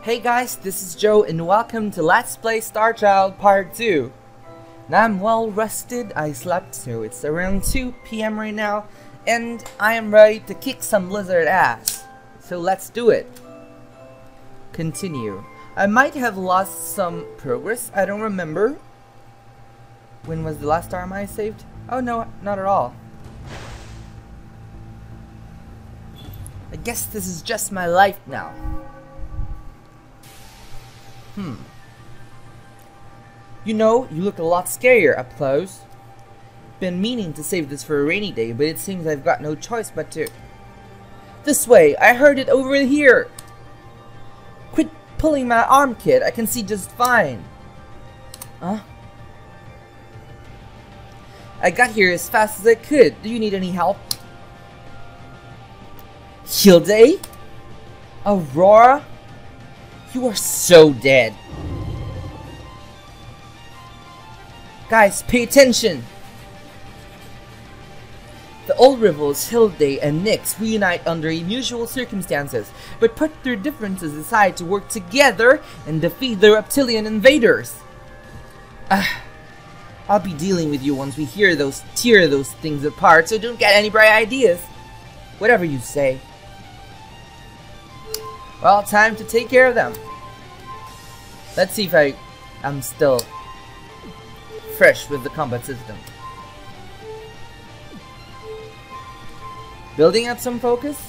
Hey guys, this is Joe and welcome to Let's Play Star Child Part 2. Now I'm well rested, I slept, so it's around 2 PM right now, and I am ready to kick some Blizzard ass. So let's do it. Continue. I might have lost some progress, I don't remember. When was the last time I saved? Oh no, not at all. I guess this is just my life now. You know, you look a lot scarier up close. Been meaning to save this for a rainy day, but it seems I've got no choice but to. This way! I heard it over here! Quit pulling my arm, kid. I can see just fine. Huh? I got here as fast as I could. Do you need any help? Hilde? Aurora? You are so dead. Guys, pay attention! The old rivals Hilde and Nyx reunite under unusual circumstances, but put their differences aside to work together and defeat the reptilian invaders. I'll be dealing with you once we tear those things apart, so don't get any bright ideas. Whatever you say. Well, time to take care of them. Let's see if I'm still fresh with the combat system. Building up some focus.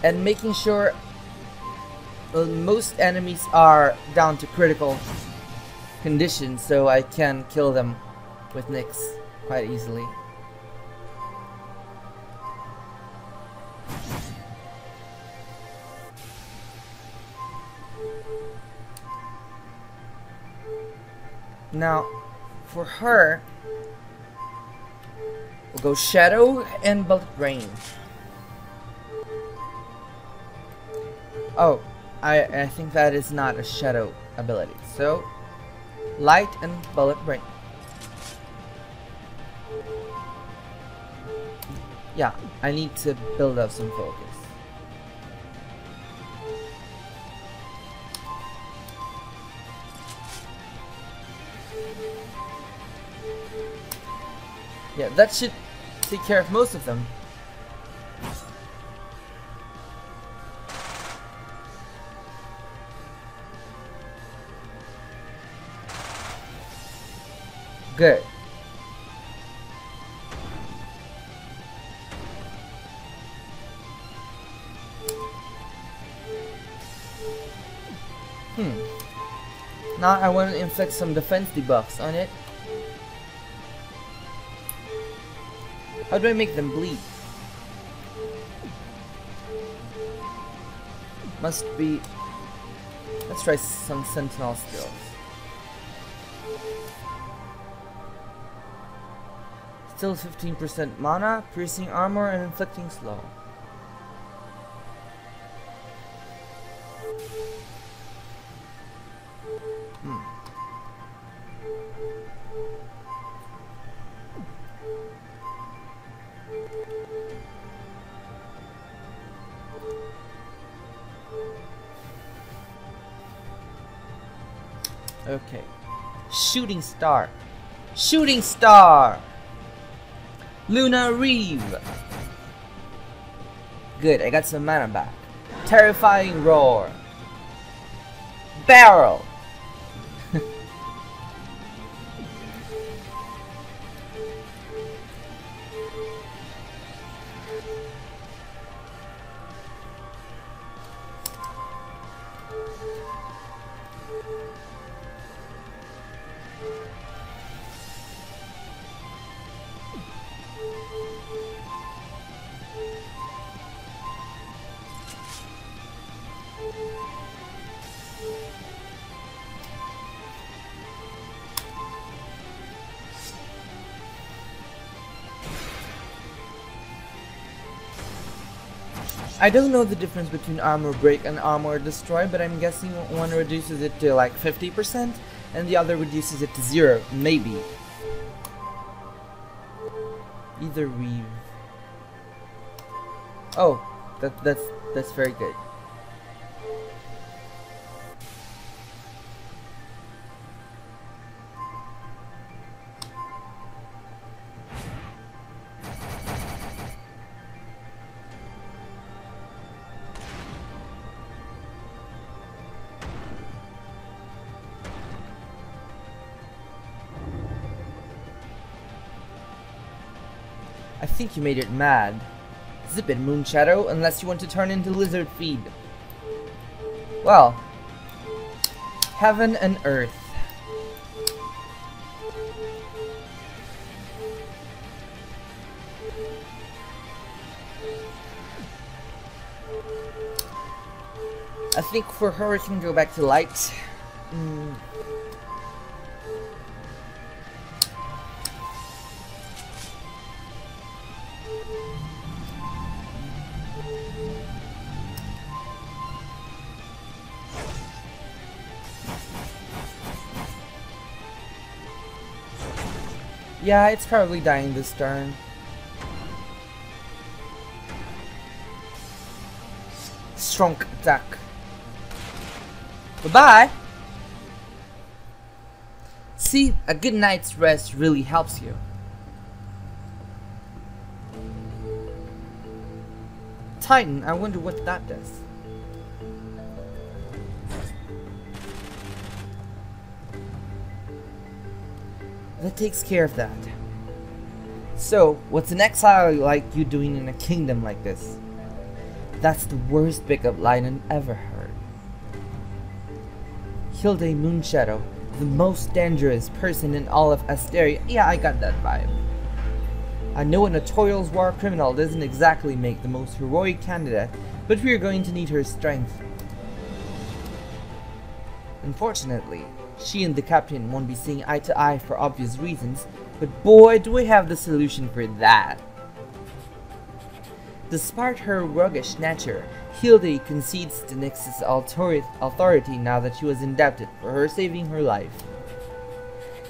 And making sure most enemies are down to critical conditions so I can kill them with Nyx quite easily. Now, for her, we'll go Shadow and Bullet Range. Oh, I think that is not a Shadow ability. So, Light and Bullet Range. Yeah, I need to build up some focus. Yeah, that should take care of most of them. Good. Now I want to inflict some defense debuffs on it. How do I make them bleed? Must be... Let's try some sentinel skills. Still 15% mana, piercing armor, and inflicting slow. Okay. Shooting Star. Shooting Star! Luna Reeve! Good, I got some mana back. Terrifying Roar. Barrel! I don't know the difference between armor break and armor destroy, but I'm guessing one reduces it to like 50% and the other reduces it to 0, maybe. Either weave. Oh, That's very good. I think you made it mad. Zip it, Moonshadow, unless you want to turn into lizard feed. Well, heaven and earth. I think for her we can go back to light. Yeah, it's probably dying this turn. Strong attack. Bye-bye! See, a good night's rest really helps you. Titan, I wonder what that does. That takes care of that. So, what's an exile like you doing in a kingdom like this? That's the worst pickup line I've ever heard. Hilde Moonshadow, the most dangerous person in all of Asteria. Yeah, I got that vibe. I know a notorious war criminal doesn't exactly make the most heroic candidate, but we're going to need her strength. Unfortunately, she and the captain won't be seeing eye to eye for obvious reasons, but boy do we have the solution for that. Despite her roguish nature, Hilde concedes to Nyx's authority now that she was indebted for her saving her life.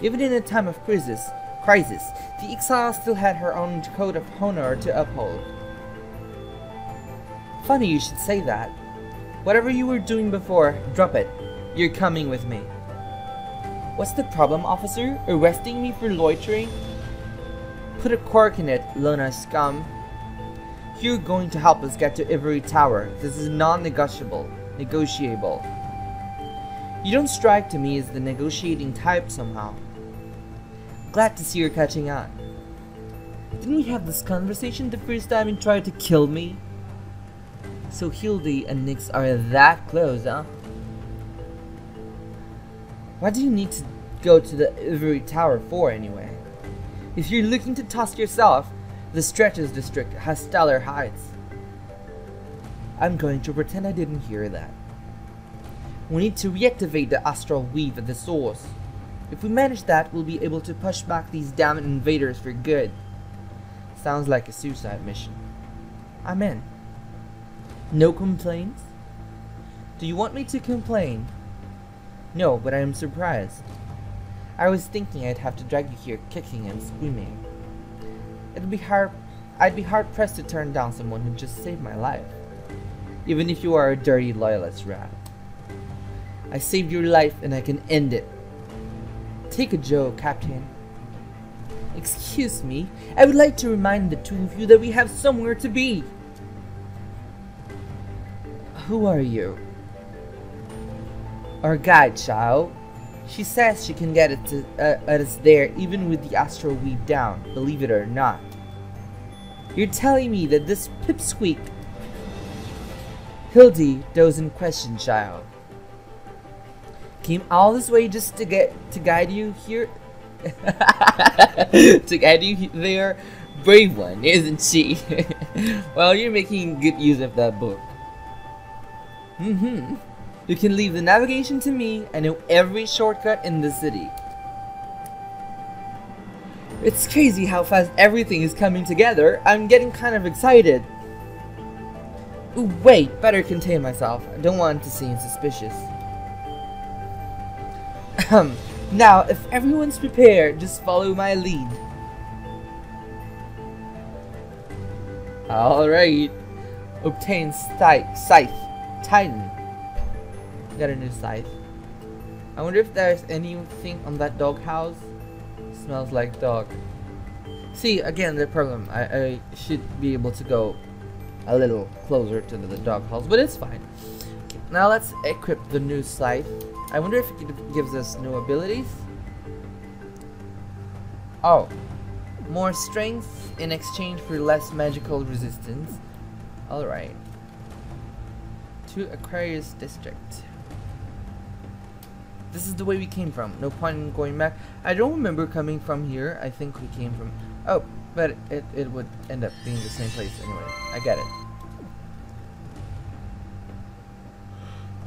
Even in a time of crisis, the exile still had her own code of honor to uphold. Funny you should say that. Whatever you were doing before, drop it. You're coming with me. What's the problem, officer? Arresting me for loitering? Put a cork in it, Lona scum. You're going to help us get to Ivory Tower. This is non-negotiable. Negotiable. You don't strike to me as the negotiating type somehow. Glad to see you're catching on. Didn't we have this conversation the first time you tried to kill me? So Hilde and Nyx are that close, huh? Why do you need to go to the Ivory Tower for anyway? If you're looking to toss yourself, the Stretches district has stellar heights. I'm going to pretend I didn't hear that. We need to reactivate the astral weave at the source. If we manage that, we'll be able to push back these damn invaders for good. Sounds like a suicide mission. I'm in. No complaints? Do you want me to complain? No, but I am surprised. I was thinking I'd have to drag you here kicking and screaming. I'd be hard pressed to turn down someone who just saved my life. Even if you are a dirty loyalist rat. I saved your life and I can end it. Take a joke, Captain. Excuse me, I would like to remind the two of you that we have somewhere to be. Who are you? Our guide, child. She says she can get us there even with the astral weave down, believe it or not. You're telling me that this pipsqueak Hilde doesn't question, child. Came all this way just to guide you here? To guide you there? Brave one, isn't she? Well, you're making good use of that book. You can leave the navigation to me. I know every shortcut in the city. It's crazy how fast everything is coming together. I'm getting kind of excited. Ooh, wait, better contain myself. I don't want to seem suspicious. Now, if everyone's prepared, just follow my lead. Alright. Obtain scythe. Titan. Got a new scythe. I wonder if there's anything on that doghouse. Smells like dog. See, again, the problem. I should be able to go a little closer to the doghouse, but it's fine. Okay, now let's equip the new scythe. I wonder if it gives us new abilities. Oh. More strength in exchange for less magical resistance. Alright. To Aquarius District. This is the way we came from. No point in going back. I don't remember coming from here. I think we came from... Oh, but it would end up being the same place anyway. I get it.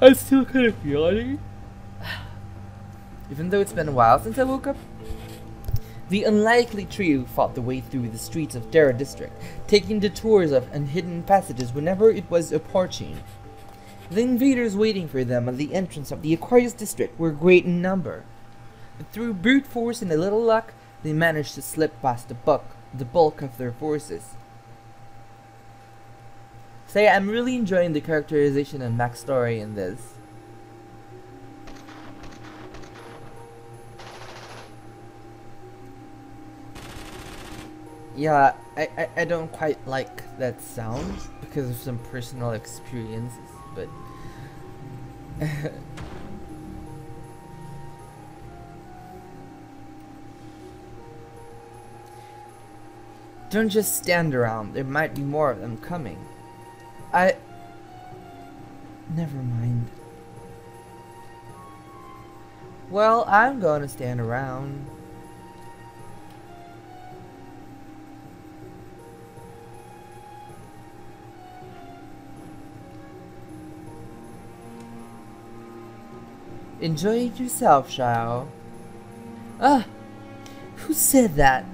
I'm still kind of yawning. Even though it's been a while since I woke up. The unlikely trio fought their way through the streets of Terra District, taking detours of hidden passages whenever it was opportune. The invaders waiting for them at the entrance of the Aquarius District were great in number. But through brute force and a little luck, they managed to slip past the bulk of their forces. Say, I'm really enjoying the characterization and backstory in this. Yeah, I don't quite like that sound because of some personal experiences, but don't just stand around, there might be more of them coming. Never mind. Well, I'm gonna stand around. Enjoy it yourself, child. Ah, who said that?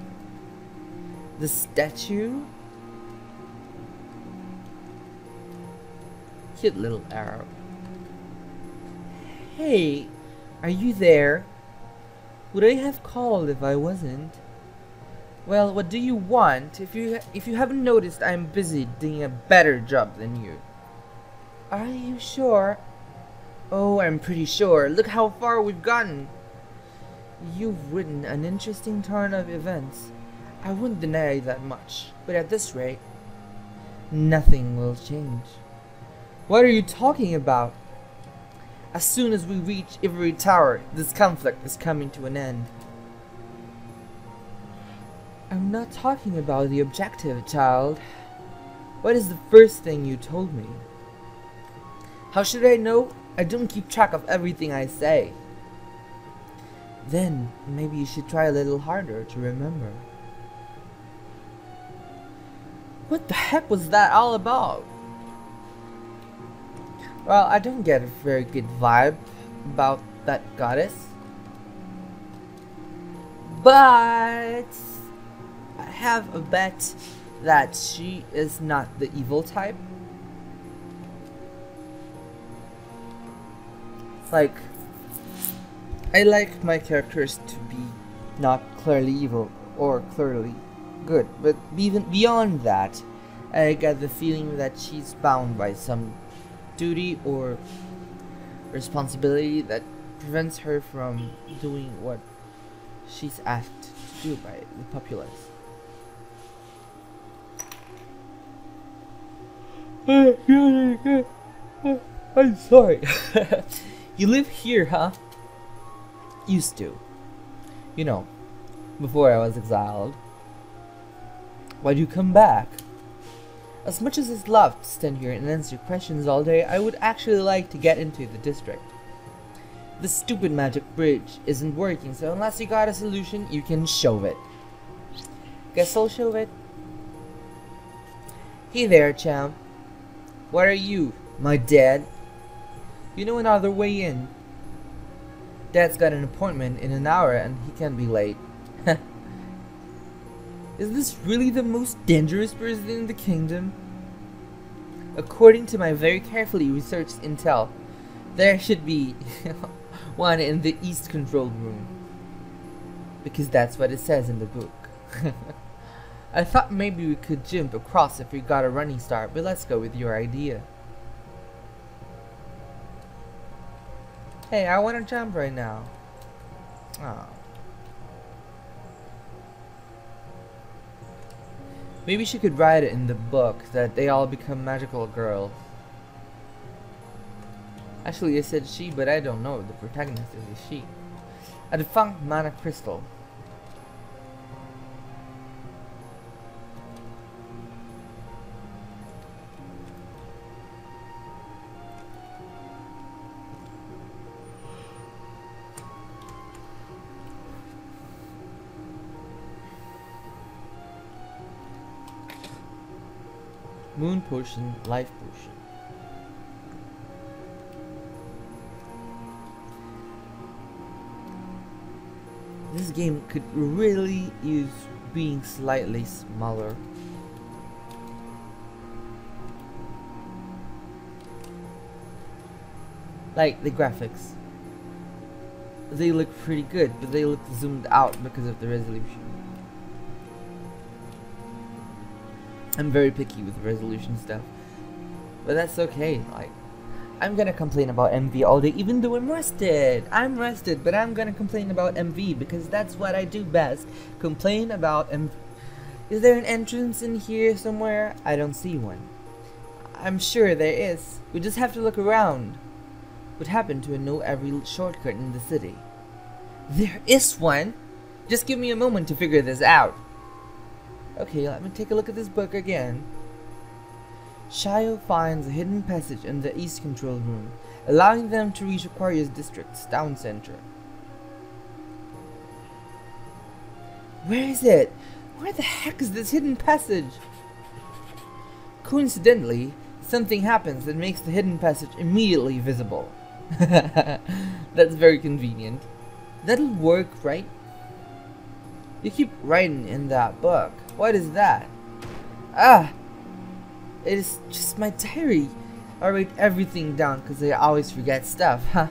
The statue? Cute little arrow. Hey, are you there? Would I have called if I wasn't? Well, what do you want? If you haven't noticed, I'm busy doing a better job than you. Are you sure? Oh, I'm pretty sure. Look how far we've gotten. You've ridden an interesting turn of events. I wouldn't deny that much, but at this rate, nothing will change. What are you talking about? As soon as we reach Ivory Tower, this conflict is coming to an end. I'm not talking about the objective, child. What is the first thing you told me? How should I know? I don't keep track of everything I say. Then, maybe you should try a little harder to remember. What the heck was that all about? Well, I don't get a very good vibe about that goddess. But I have a bet that she is not the evil type. Like, I like my characters to be not clearly evil or clearly good, but even beyond that, I get the feeling that she's bound by some duty or responsibility that prevents her from doing what she's asked to do by the populace. I'm sorry. You live here, huh? Used to. You know, before I was exiled. Why'd you come back? As much as I'd love to stand here and answer questions all day, I would actually like to get into the district. The stupid magic bridge isn't working, so unless you got a solution, you can shove it. Guess I'll shove it. Hey there, champ. What are you, my dad? You know another way in. Dad's got an appointment in an hour and he can't be late. Is this really the most dangerous person in the kingdom? According to my very carefully researched intel, there should be one in the East Control Room. Because that's what it says in the book. I thought maybe we could jump across if we got a running start, but let's go with your idea. Hey, I want to jump right now. Oh. Maybe she could write it in the book that they all become magical girls. Actually, I said she, but I don't know. The protagonist is a she. A defunct mana crystal. Moon potion, life potion. This game could really use being slightly smaller. Like the graphics. They look pretty good, but they look zoomed out because of the resolution. I'm very picky with resolution stuff, but that's okay. Like, I'm gonna complain about MV all day, even though I'm rested. I'm rested, but I'm gonna complain about MV because that's what I do best. Complain about MV. Is there an entrance in here somewhere? I don't see one. I'm sure there is. We just have to look around. What happened to know every shortcut in the city? There is one. Just give me a moment to figure this out. Okay, let me take a look at this book again. Shio finds a hidden passage in the East Control Room, allowing them to reach Aquarius District's town center. Where is it? Where the heck is this hidden passage? Coincidentally, something happens that makes the hidden passage immediately visible. That's very convenient. That'll work, right? You keep writing in that book. What is that? Ah! It is just my diary. I write everything down because I always forget stuff, huh?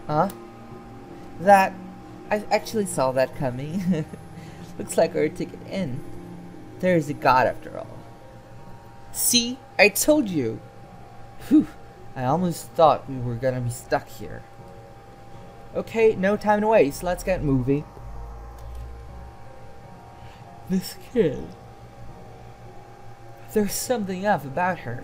Huh? That... I actually saw that coming. Looks like our ticket in. There is a god after all. See? I told you! Whew! I almost thought we were gonna be stuck here. Okay, no time to waste. Let's get moving. This kid. There's something up about her.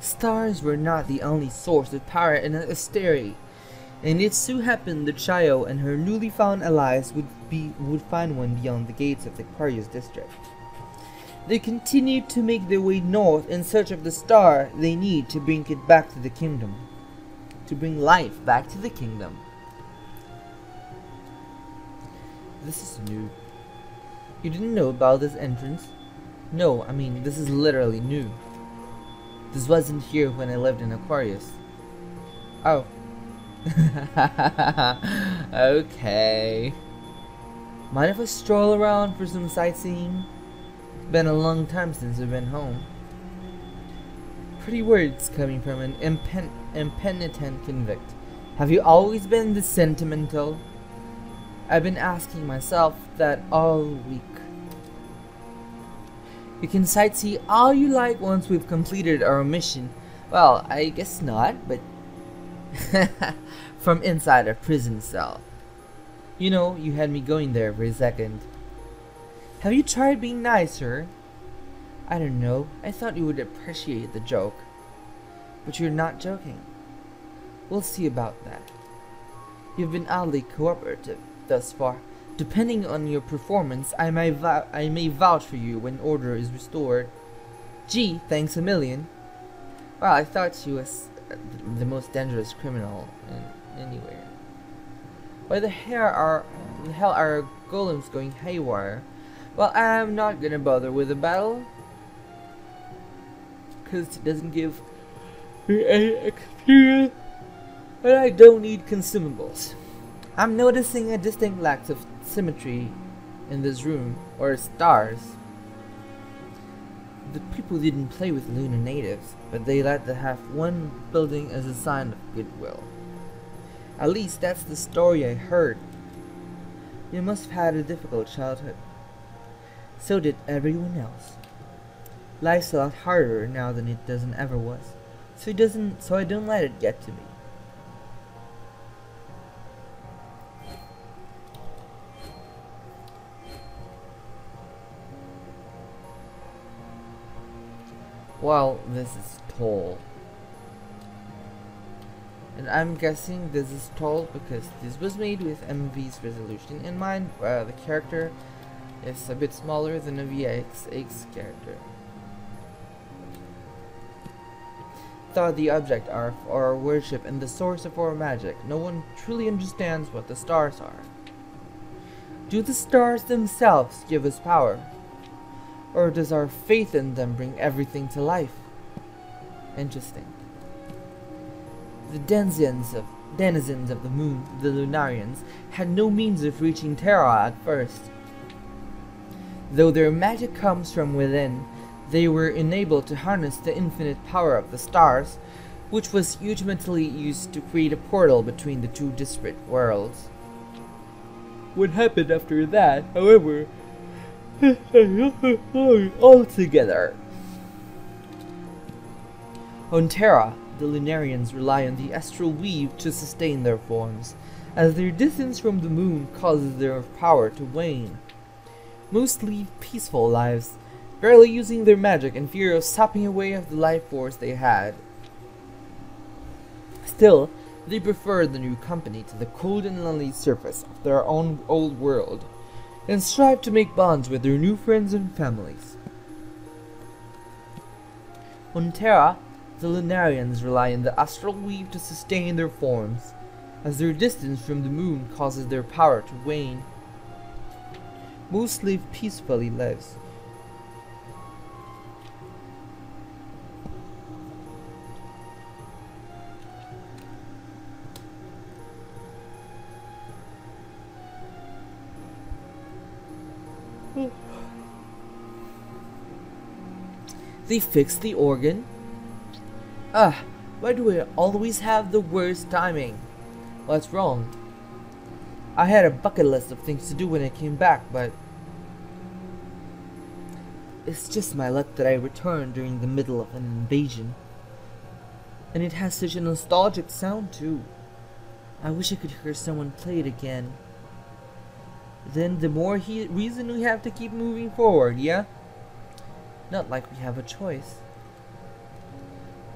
Stars were not the only source of power in the Asteri, and it so happened that Shio and her newly found allies would find one beyond the gates of the Aquarius District. They continued to make their way north in search of the star they need to bring it back to the kingdom. To bring life back to the kingdom. This is new. You didn't know about this entrance? No, I mean, this is literally new. This wasn't here when I lived in Aquarius. Oh. Okay. Mind if I stroll around for some sightseeing? Been a long time since I've been home. Pretty words coming from an impenitent convict. Have you always been this sentimental? I've been asking myself that all week. You can sightsee all you like once we've completed our mission. Well, I guess not, but from inside a prison cell. You know, you had me going there for a second. Have you tried being nicer? I don't know. I thought you would appreciate the joke. But you're not joking. We'll see about that. You've been oddly cooperative thus far. Depending on your performance, I may vouch for you when order is restored. Gee, thanks a million. Well, I thought she was the most dangerous criminal anywhere. Why the hell are golems going haywire? Well, I'm not gonna bother with the battle, because it doesn't give me any experience, but I don't need consumables. I'm noticing a distinct lack of symmetry in this room, or stars. The people didn't play with lunar natives, but they let them have one building as a sign of goodwill. At least that's the story I heard. You must have had a difficult childhood. So did everyone else. Life's a lot harder now than it doesn't ever was. So I don't let it get to me. Well, this is tall. And I'm guessing this is tall because this was made with MV's resolution in mind. The character is a bit smaller than a VXX character. Thought the object of our worship and the source of our magic. No one truly understands what the stars are. Do the stars themselves give us power? Or does our faith in them bring everything to life? Interesting. The denizens of the moon, the Lunarians, had no means of reaching Terra at first. Though their magic comes from within, they were enabled to harness the infinite power of the stars, which was ultimately used to create a portal between the two disparate worlds. What happened after that, however, altogether. On Terra, the Lunarians rely on the astral weave to sustain their forms, as their distance from the moon causes their power to wane. Most lead peaceful lives, barely using their magic in fear of sapping away of the life force they had. Still, they prefer the new company to the cold and lonely surface of their own old world, and strive to make bonds with their new friends and families. On Terra, the Lunarians rely on the astral weave to sustain their forms, as their distance from the moon causes their power to wane. Most live peacefully lives. They fixed the organ? Why do I always have the worst timing? What's wrong? I had a bucket list of things to do when I came back, but it's just my luck that I returned during the middle of an invasion. And it has such a nostalgic sound too. I wish I could hear someone play it again. Then the more reason we have to keep moving forward, yeah? Not like we have a choice.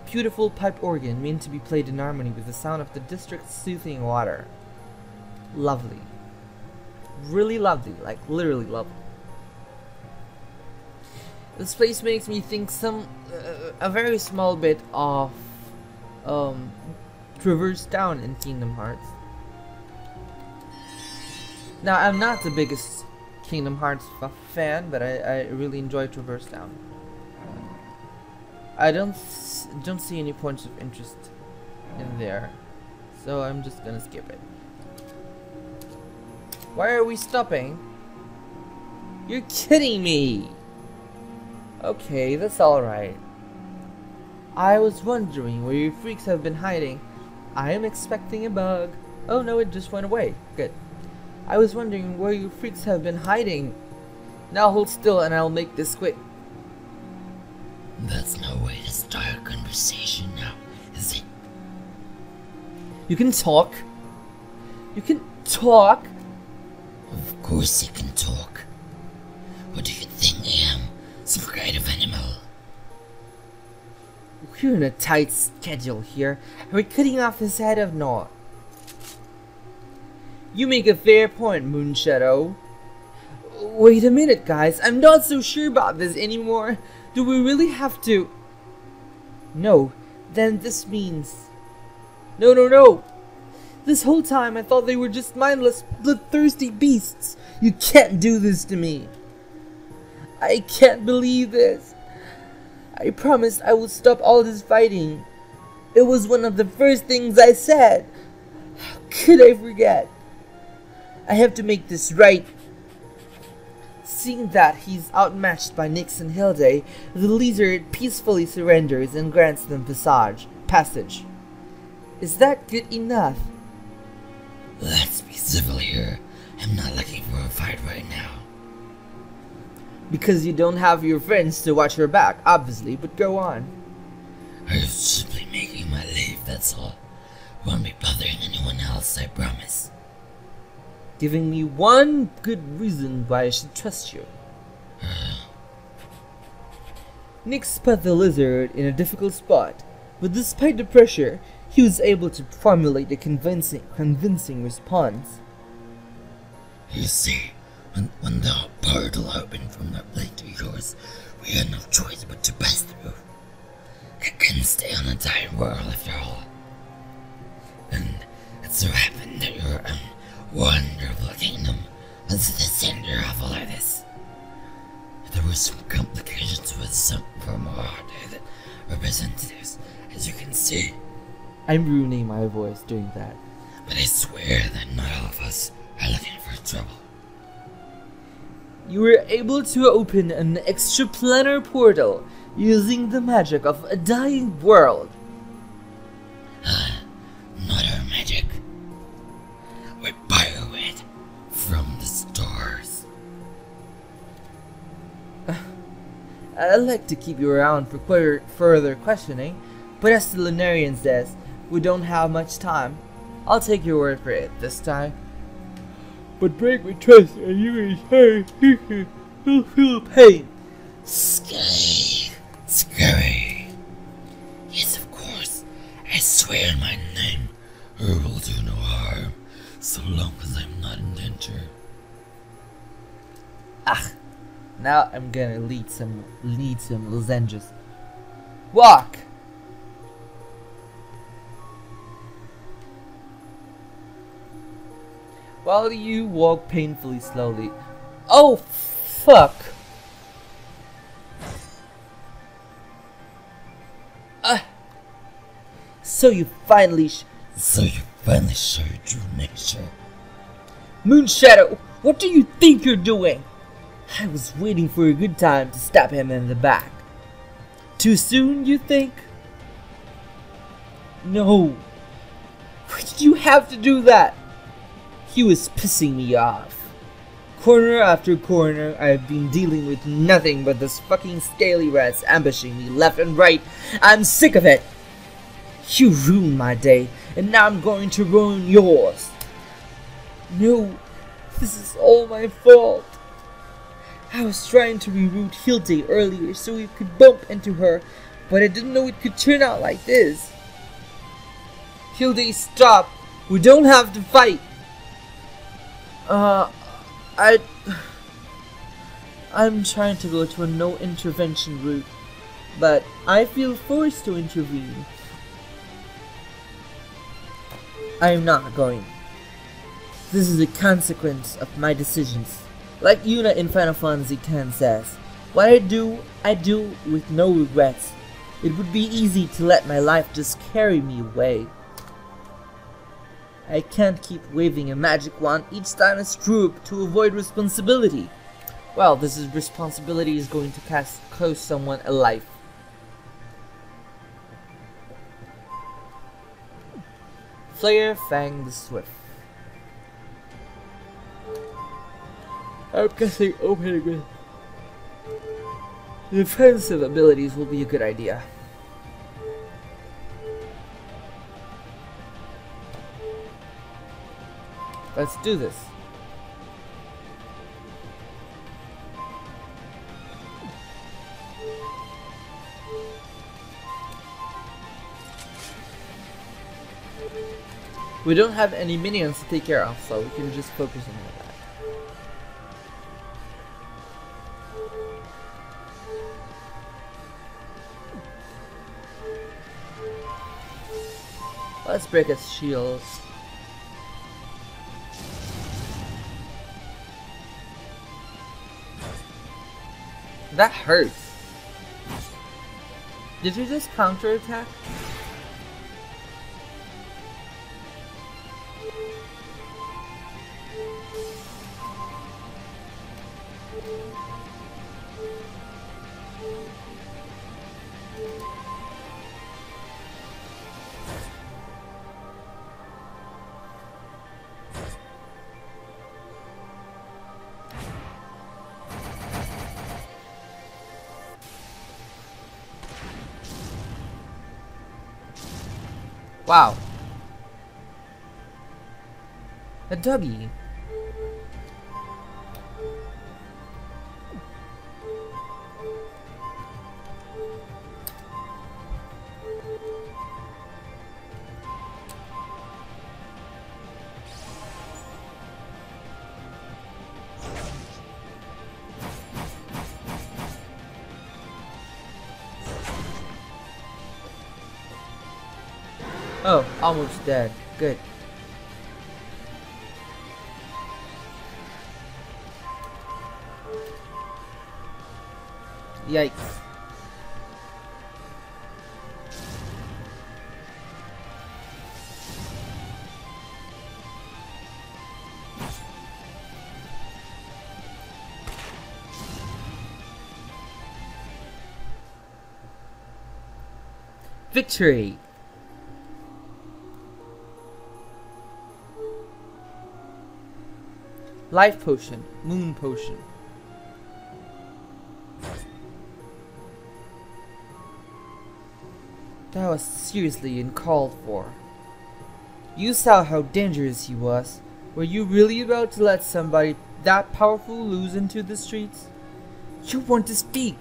Beautiful piped organ meant to be played in harmony with the sound of the district's soothing water. Lovely. Really lovely, like literally lovely. This place makes me think a very small bit of Traverse Town in Kingdom Hearts. Now, I'm not the biggest Kingdom Hearts fan, but I really enjoy Traverse Town. I don't see any points of interest in there, so I'm just gonna skip it. Why are we stopping? You're kidding me! Okay, that's alright. I was wondering where you freaks have been hiding. I am expecting a bug. Oh no, it just went away. Good. I was wondering where you freaks have been hiding. Now hold still and I'll make this quick. That's no way to start a conversation now, is it? You can talk. You can talk. Of course you can talk. What do you think I am? Some kind of animal? We're in a tight schedule here. Are we cutting off his head or not? You make a fair point, Moonshadow. Wait a minute, guys. I'm not so sure about this anymore. Do we really have to? No. Then this means... No. This whole time I thought they were just mindless, bloodthirsty beasts. You can't do this to me. I can't believe this. I promised I would stop all this fighting. It was one of the first things I said. How could I forget? I have to make this right. Seeing that he's outmatched by Nyx and Hilde, the lizard peacefully surrenders and grants them passage. Is that good enough? Let's be civil here. I'm not looking for a fight right now. Because you don't have your friends to watch your back, obviously, but go on. I'm simply making my leave, that's all. Won't be bothering anyone else, I promise. Giving me one good reason why I should trust you. Nyx put the lizard in a difficult spot, but despite the pressure, he was able to formulate a convincing response. You see, when the portal opened from that plane to yours, we had no choice but to pass through. I couldn't stay on a dying world after all. And it so happened that your wonderful kingdom was the center of all of this. There were some complications with some from our representatives, as you can see. I'm ruining my voice doing that. But I swear that not all of us are looking for trouble. You were able to open an extraplanar portal using the magic of a dying world. Not our magic. We borrow it from the stars. I'd like to keep you around for further questioning, but as the Lunarian says, we don't have much time. I'll take your word for it this time. But break my trust and you will feel pain. Scary. Yes, of course. I swear in my name, I will do no harm, so long as I'm not in danger. Now I'm gonna lead some lozenges. Walk! While you walk painfully slowly. Oh, fuck! So you finally showed your true nature. Moonshadow, what do you think you're doing? I was waiting for a good time to stab him in the back. Too soon, you think? No. Why did you have to do that? He was pissing me off. Corner after corner, I've been dealing with nothing but those fucking scaly rats ambushing me left and right. I'm sick of it. You ruined my day, and now I'm going to ruin yours. No, this is all my fault. I was trying to reroute Hilde earlier so we could bump into her, but I didn't know it could turn out like this. Hilde, stop. We don't have to fight. I'm trying to go to a no intervention route, but I feel forced to intervene. I am not going. This is a consequence of my decisions. Like Yuna in Final Fantasy X says, what I do with no regrets. It would be easy to let my life just carry me away. I can't keep waving a magic wand each time I screw up to avoid responsibility. Well, this responsibility is going to cost someone a life. Flare Fang the Swift. I'm guessing opening with defensive abilities will be a good idea. Let's do this. We don't have any minions to take care of, so we can just focus on that. Let's break its shield. That hurts. Did you just counterattack? Wow. A doggy. Oh, almost dead. Good. Yikes. Victory! Life potion, moon potion. That was seriously uncalled for. You saw how dangerous he was. Were you really about to let somebody that powerful loose into the streets? You want to speak.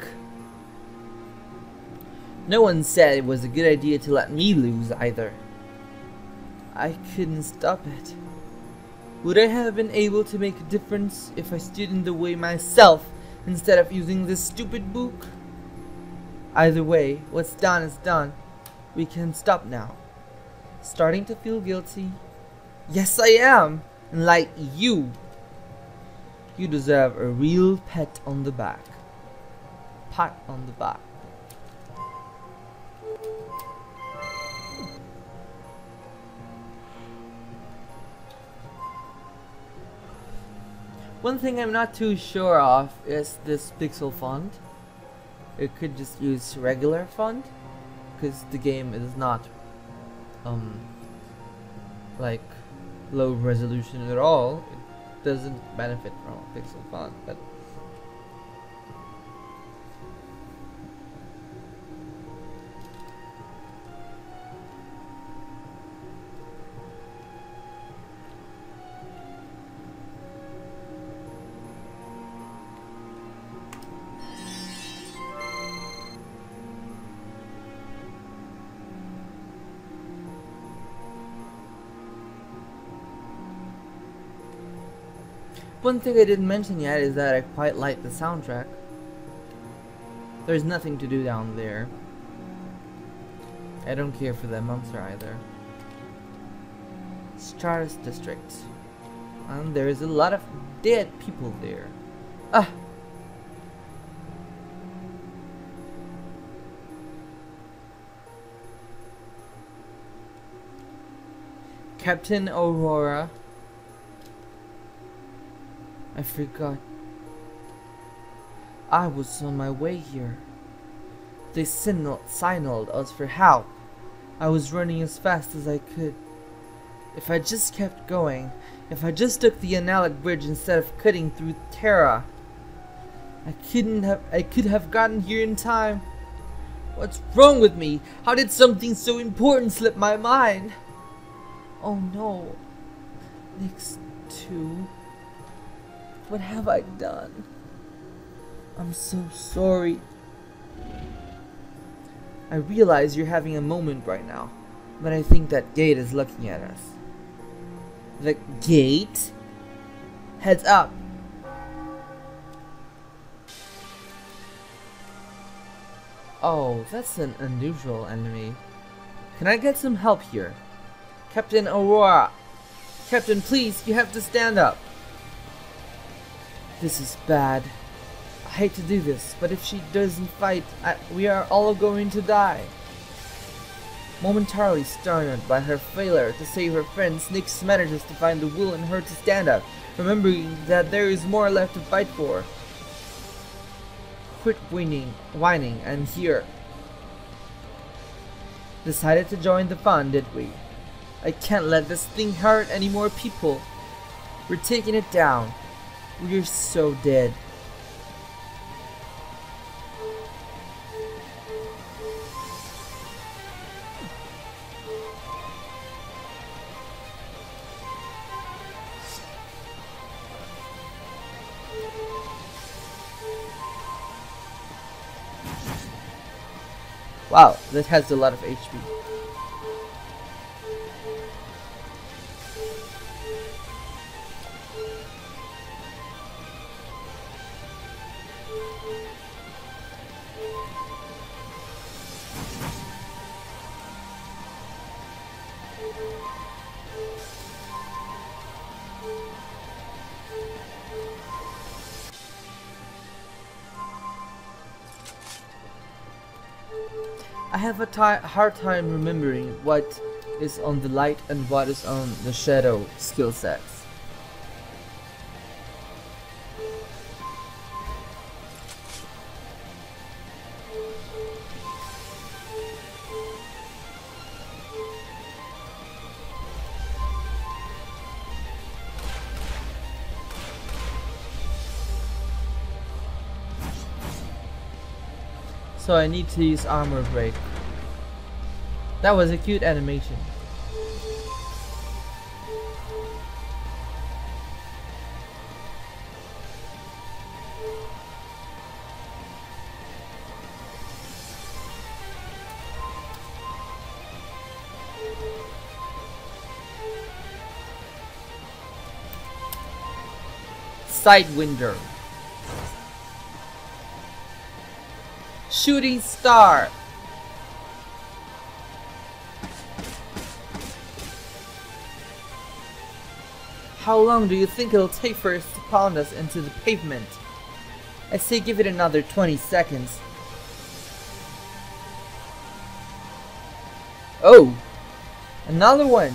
No one said it was a good idea to let me loose either. I couldn't stop it. Would I have been able to make a difference if I stood in the way myself instead of using this stupid book? Either way, what's done is done. We can stop now. Starting to feel guilty? Yes, I am! And like you! You deserve a real pat on the back. Pat on the back. One thing I'm not too sure of is this pixel font. It could just use regular font, because the game is not like low resolution at all. It doesn't benefit from a pixel font, but one thing I didn't mention yet is that I quite like the soundtrack. There's nothing to do down there. I don't care for that monster either. Stars District. And there is a lot of dead people there. Ah! Captain Aurora. I forgot. I was on my way here. They signaled us for help. I was running as fast as I could. If I just kept going, if I just took the Analic Bridge instead of cutting through Terra, I could have gotten here in time. What's wrong with me? How did something so important slip my mind? Oh no. Next to... What have I done? I'm so sorry. I realize you're having a moment right now, but I think that gate is looking at us. The gate? Heads up. Oh, that's an unusual enemy. Can I get some help here? Captain Aurora. Captain, please, you have to stand up. This is bad. I hate to do this, but if she doesn't fight, we are all going to die. Momentarily stunned by her failure to save her friends, Nyx manages to find the will in her to stand up, remembering that there is more left to fight for. Quit whining, and here. Decided to join the fun, did we? I can't let this thing hurt any more people. We're taking it down. We're so dead. Wow, that has a lot of HP. I have a hard time remembering what is on the light and what is on the shadow skill sets. So I need to use armor break. That was a cute animation. Sidewinder. Shooting star. How long do you think it'll take for it to pound us into the pavement? I say give it another 20 seconds. Oh! Another one!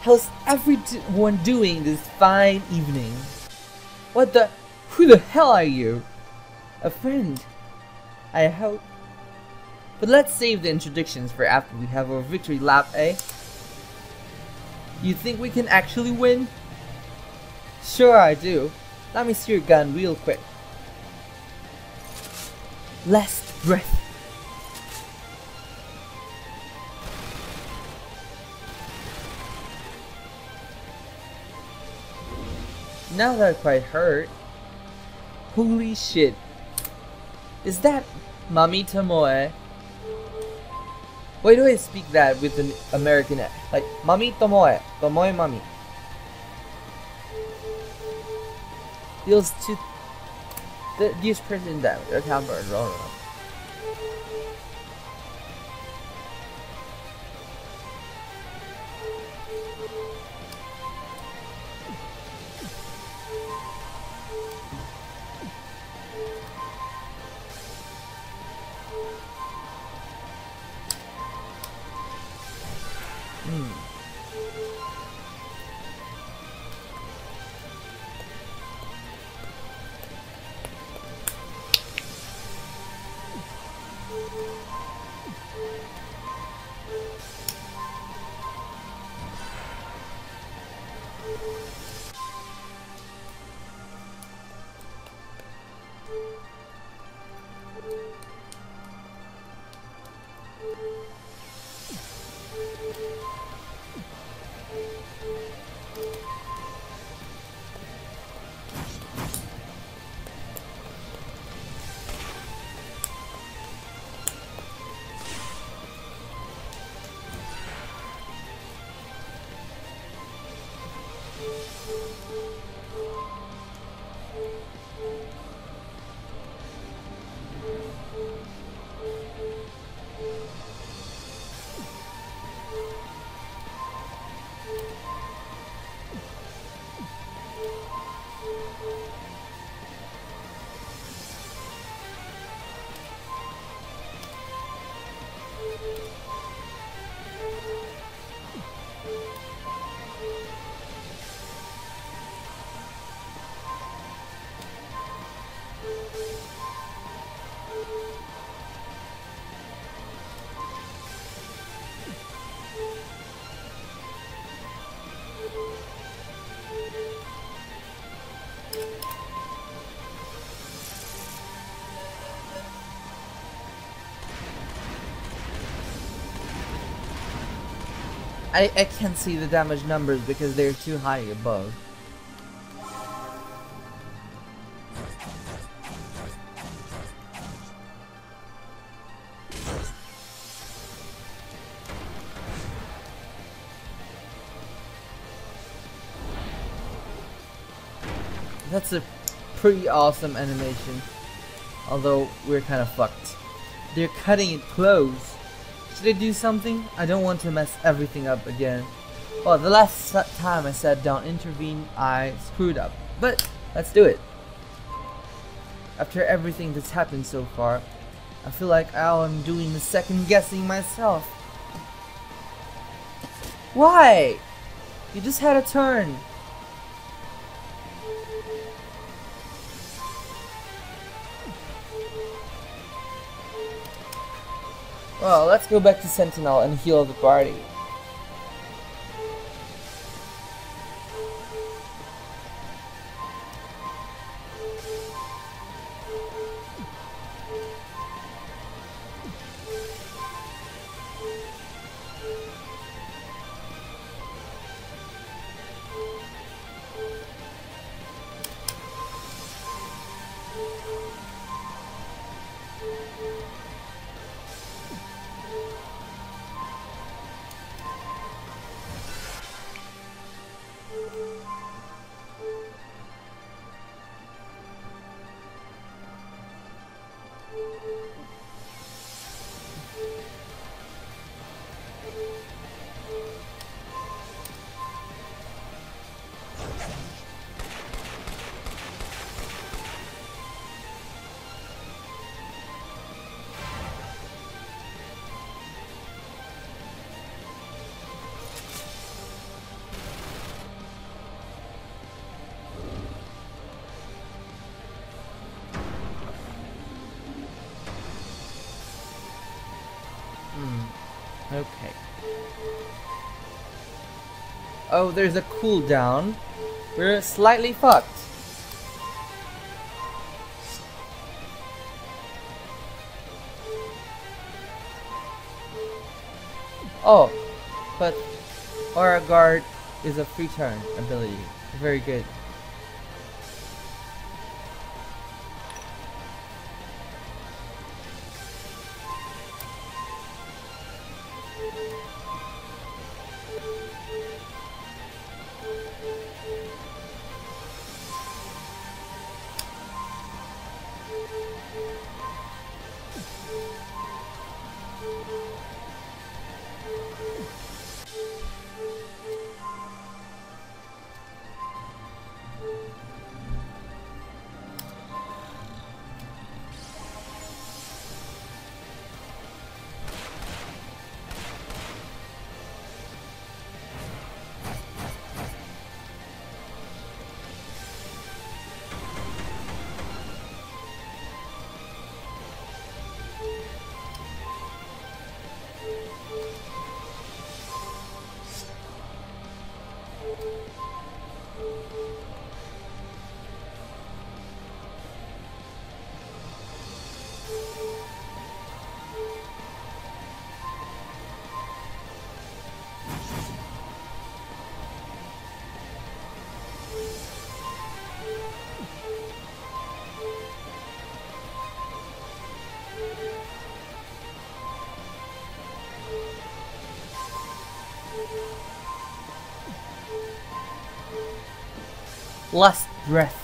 How's everyone doing this fine evening? What the? Who the hell are you? A friend. I hope. But let's save the introductions for after we have our victory lap, eh? You think we can actually win? Sure I do. Let me see your gun real quick. Last breath. Now that I'm quite hurt. Holy shit. Is that Mami Tomoe? Why do I speak that with an American accent? Like, Mami Tomoe. Tomoe Mami. Deals to... Deals person damage. Okay, I'm burned. I can't see the damage numbers because they're too high above. That's a pretty awesome animation. Although, we're kind of fucked. They're cutting it close. Should I do something? I don't want to mess everything up again. Well, the last time I sat down to intervene, I screwed up. But, let's do it. After everything that's happened so far, I feel like I'm doing the second guessing myself. Why? You just had a turn. Well, let's go back to Sentinel and heal the party. Okay. Oh, there's a cooldown. We're slightly fucked. Oh, but Aura Guard is a free turn ability. Very good. Last breath.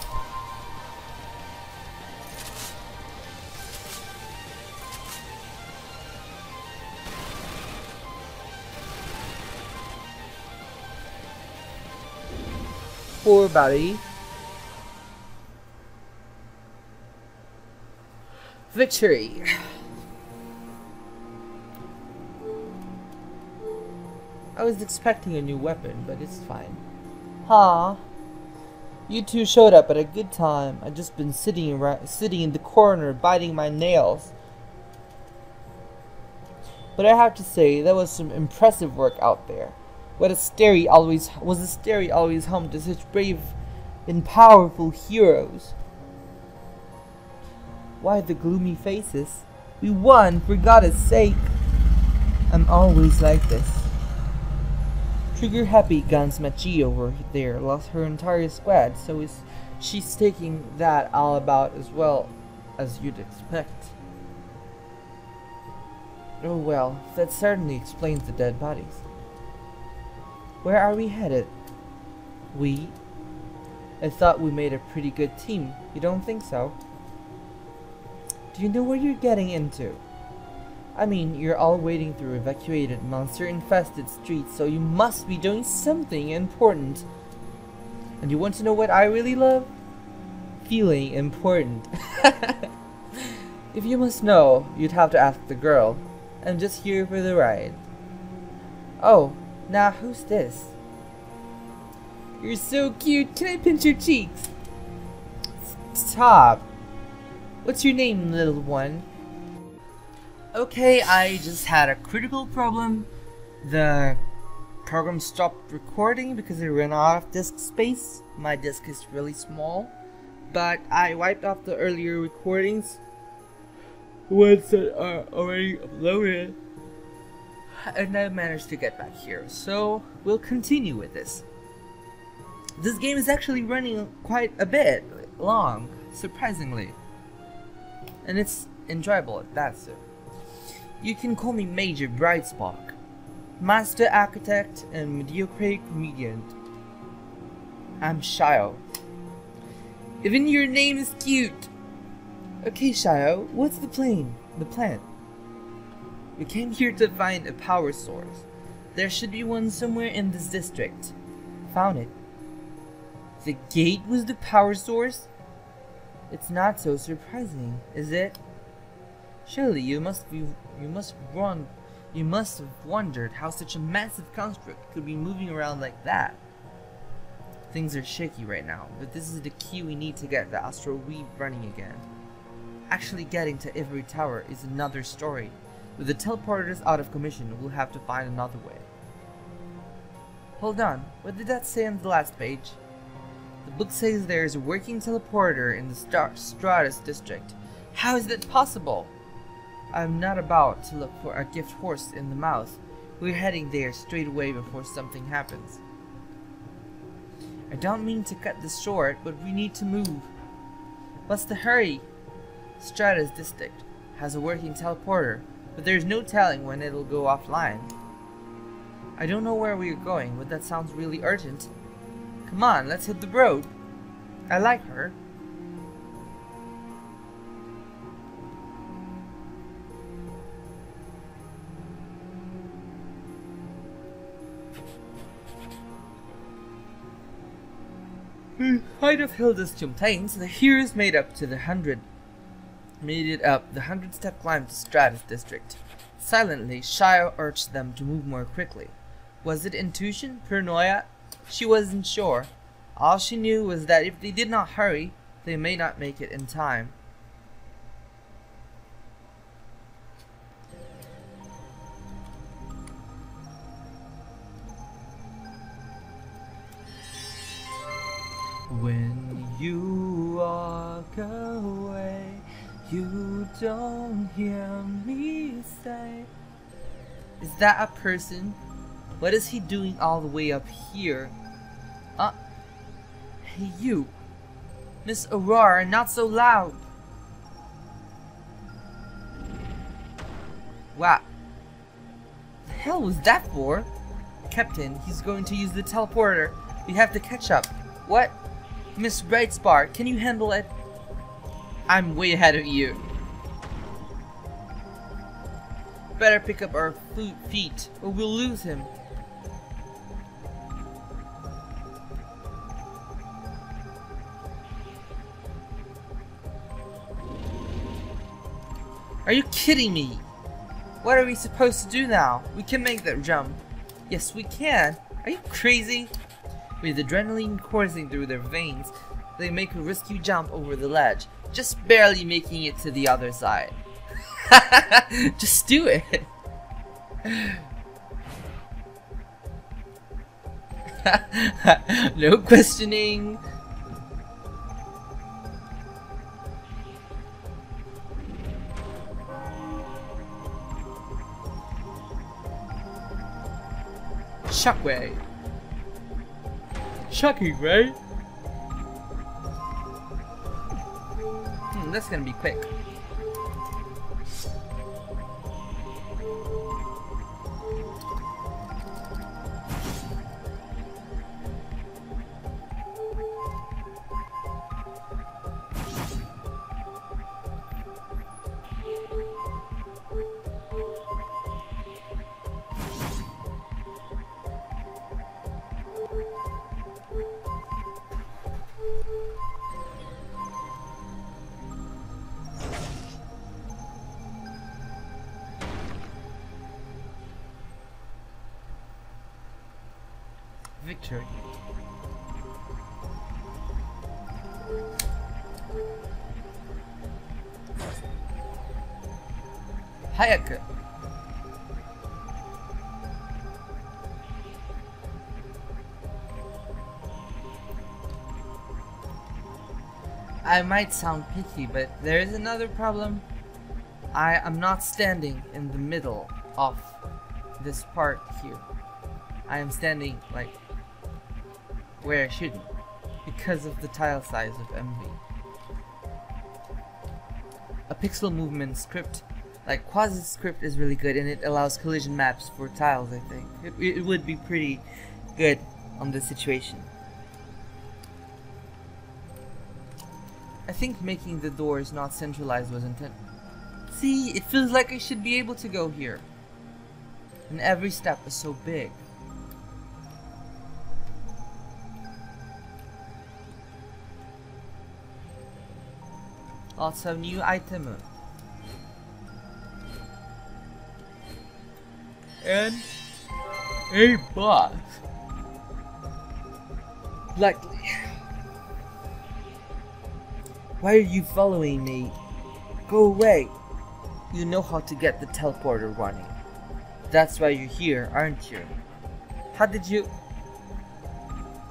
Poor buddy. Victory. I was expecting a new weapon, but it's fine. Ha. You two showed up at a good time. I've just been sitting in the corner, biting my nails. But I have to say, that was some impressive work out there. Was Asteri always home to such brave and powerful heroes? Why the gloomy faces? We won, for God's sake. I'm always like this. Trigger Happy Guns Machi over there lost her entire squad, so she's taking that all about as well as you'd expect. Oh well, that certainly explains the dead bodies. Where are we headed? We? I thought we made a pretty good team. You don't think so? Do you know what you're getting into? I mean, you're all wading through evacuated, monster-infested streets, so you must be doing something important. And you want to know what I really love? Feeling important. If you must know, you'd have to ask the girl. I'm just here for the ride. Oh, now who's this? You're so cute. Can I pinch your cheeks? Stop. What's your name, little one? Okay, I just had a critical problem. The program stopped recording because it ran out of disk space. My disk is really small, but I wiped off the earlier recordings, ones that are already uploaded, and I managed to get back here. So we'll continue with this. This game is actually running quite a bit long, surprisingly, and it's enjoyable at that. So you can call me Major Brightspark, Master Architect and Mediocre Comedian. I'm Shio. Even your name is cute. Okay, Shio, what's the plan? We came here to find a power source. There should be one somewhere in this district. Found it. The gate was the power source? It's not so surprising, is it? Surely you must have wondered how such a massive construct could be moving around like that. Things are shaky right now, but this is the key we need to get the Astral Weave running again. Actually getting to every tower is another story. With the teleporters out of commission, we'll have to find another way. Hold on, what did that say on the last page? The book says there is a working teleporter in the Stratus district. How is that possible? I'm not about to look for a gift horse in the mouth. We're heading there straight away before something happens. I don't mean to cut this short, but we need to move. What's the hurry? Stratus district has a working teleporter, but there's no telling when it'll go offline. I don't know where we're going, but that sounds really urgent. Come on, let's hit the road. I like her. Height of Hildestum Plains, the heroes made it up the 100-step climb to Stratus district. Silently, Shio urged them to move more quickly. Was it intuition? Paranoia? She wasn't sure. All she knew was that if they did not hurry, they may not make it in time. When you walk away, you don't hear me say. Is that a person? What is he doing all the way up here? Hey you! Miss Aurora, not so loud! Wow. The hell was that for? Captain, he's going to use the teleporter. We have to catch up. What? Miss Brightspark, can you handle it? I'm way ahead of you. Better pick up our feet, or we'll lose him. Are you kidding me? What are we supposed to do now? We can make that jump. Yes, we can. Are you crazy? With adrenaline coursing through their veins, they make a risky jump over the ledge, just barely making it to the other side. Just do it. No questioning. Shockwave. Shocking, right? That's gonna be quick. victory. Hayaka. I might sound picky, but there is another problem. I am not standing in the middle of this part here. I am standing like where I shouldn't because of the tile size of MV. A pixel movement script like quasi script is really good, and it allows collision maps for tiles. I think it would be pretty good on this situation. I think making the doors not centralized was intended. See, it feels like I should be able to go here. And every step is so big. Lots of new items. And a boss. Likely. Why are you following me? Go away. You know how to get the teleporter running. That's why you're here, aren't you? How did you...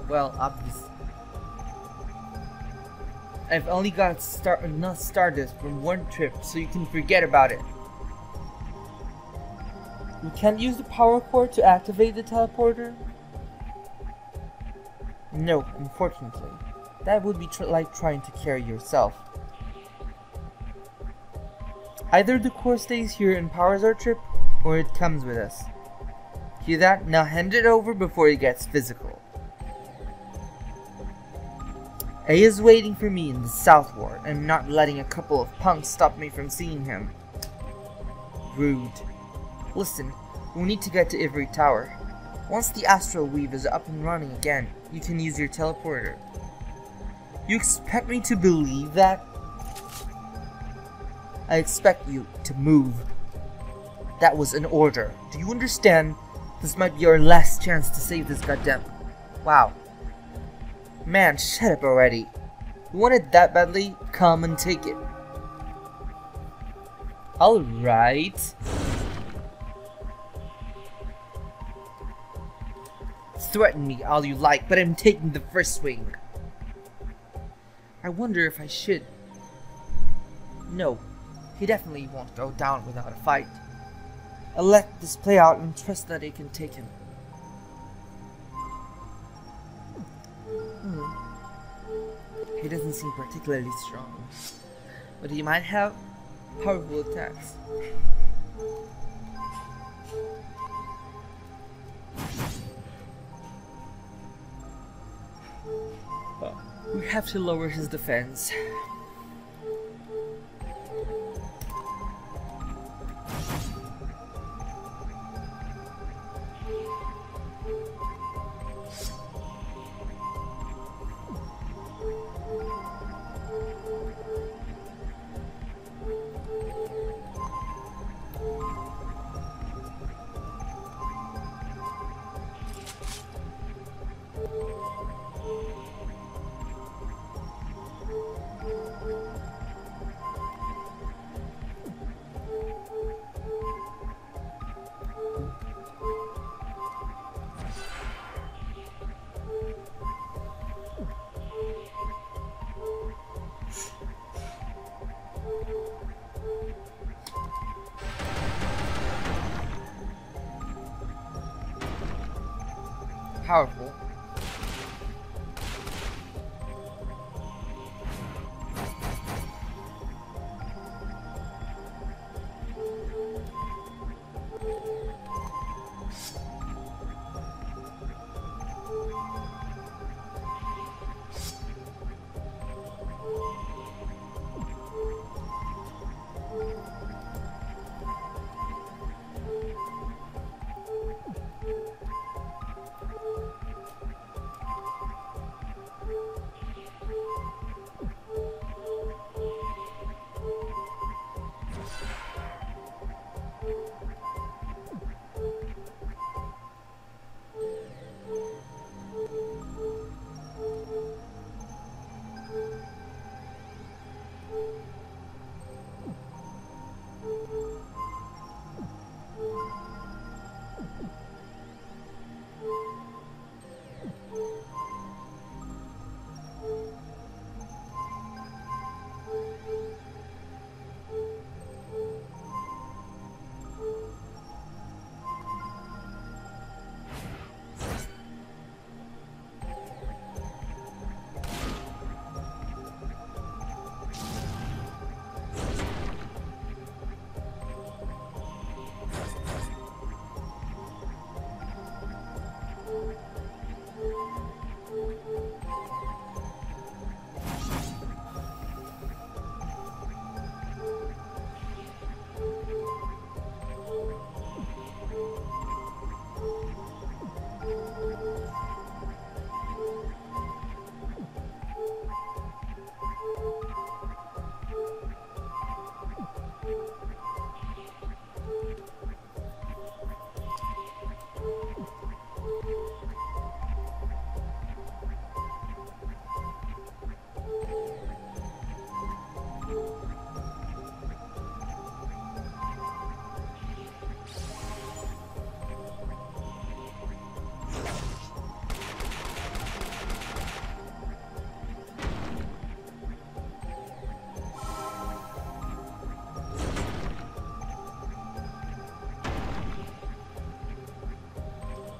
Well, obviously. I've only got enough Stardust from one trip, so you can forget about it. You can't use the power core to activate the teleporter? No, unfortunately. That would be like trying to carry yourself. Either the core stays here and powers our trip, or it comes with us. Hear that? Now hand it over before it gets physical. A is waiting for me in the South Ward, and I'm not letting a couple of punks stop me from seeing him. Rude. Listen, we'll need to get to Ivory Tower. Once the Astral Weave is up and running again, you can use your teleporter. You expect me to believe that? I expect you to move. That was an order. Do you understand? This might be our last chance to save this goddamn... Wow. Man, shut up already. You want it that badly? Come and take it. Alright. Threaten me all you like, but I'm taking the first swing. I wonder if I should. No, he definitely won't go down without a fight. I'll let this play out and trust that I can take him. He doesn't seem particularly strong, but he might have powerful attacks. We have to lower his defense. Powerful.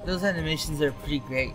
Those animations are pretty great.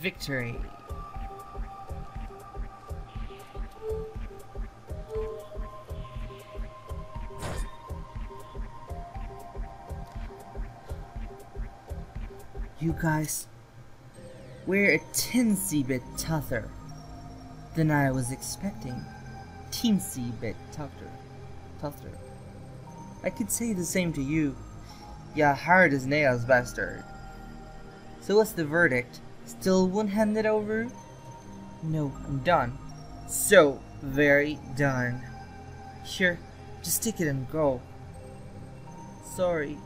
Victory. You guys, we're a teensy bit tougher than I was expecting. Teensy bit tougher. I could say the same to you. Yeah, hard as nails, bastard. So what's the verdict? Still one-handed over? No, I'm done. So very done. Here, just take it and go. Sorry.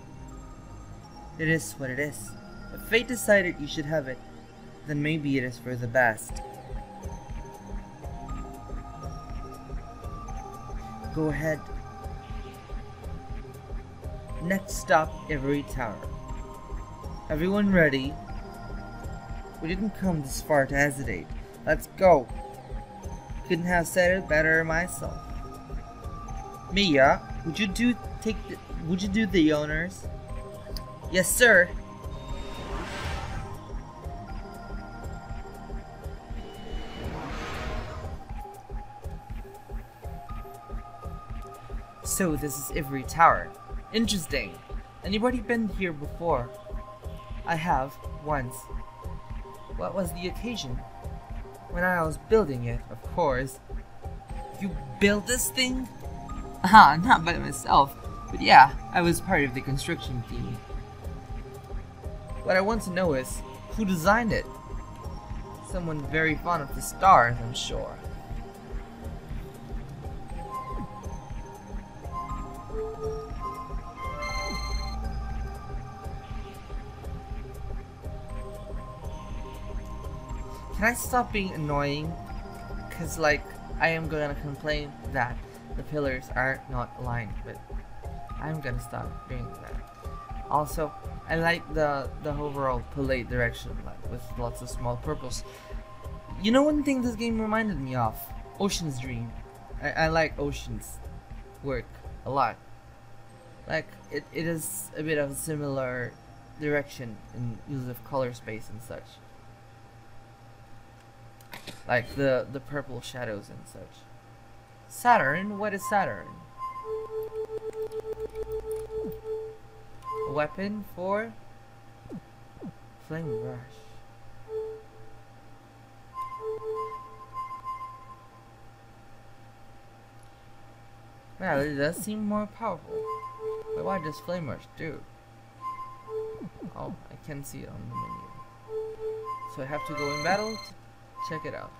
It is what it is. If fate decided you should have it, then maybe it is for the best. Go ahead. Next stop, Ivory Tower. Everyone ready? We didn't come this far to hesitate. Let's go. Couldn't have said it better myself. Mia, would you do the honors? Yes, sir. So this is Ivory Tower. Interesting. Anybody been here before? I have, once. What was the occasion? When I was building it, of course. You built this thing? Not by myself, but yeah, I was part of the construction team. What I want to know is, who designed it? Someone very fond of the stars, I'm sure. Can I stop being annoying? Cause like, I am gonna complain that the pillars are not aligned, but I'm gonna stop doing that. Also, I like the overall palette direction, like with lots of small purples. You know one thing this game reminded me of? Ocean's Dream. I like Ocean's work a lot. Like, it is a bit of a similar direction in use of color space and such. Like the purple shadows and such. Saturn? What is Saturn? A weapon for flame rush. Well, it does seem more powerful. But what does flame rush do? Oh, I can see it on the menu. So I have to go in battle to check it out.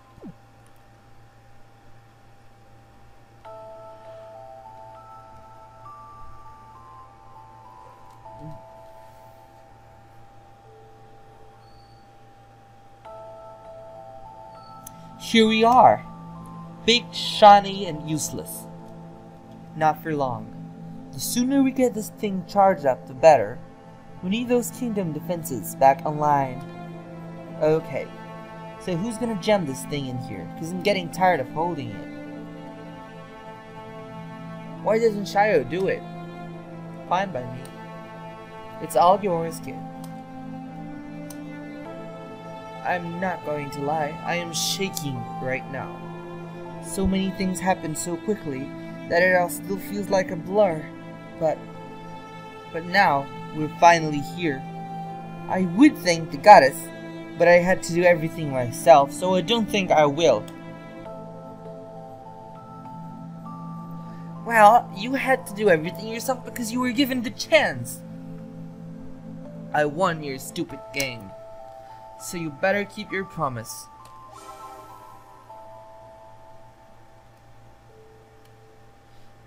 Here we are, big, shiny, and useless. Not for long. The sooner we get this thing charged up, the better. We need those kingdom defenses back online. Okay, so who's gonna gem this thing in here? Because I'm getting tired of holding it. Why doesn't Shio do it? Fine by me. It's all yours, kid. I'm not going to lie, I am shaking right now. So many things happen so quickly, that it all still feels like a blur. But now, we're finally here. I would thank the goddess, but I had to do everything myself, so I don't think I will. Well, you had to do everything yourself because you were given the chance. I won your stupid game, so you better keep your promise.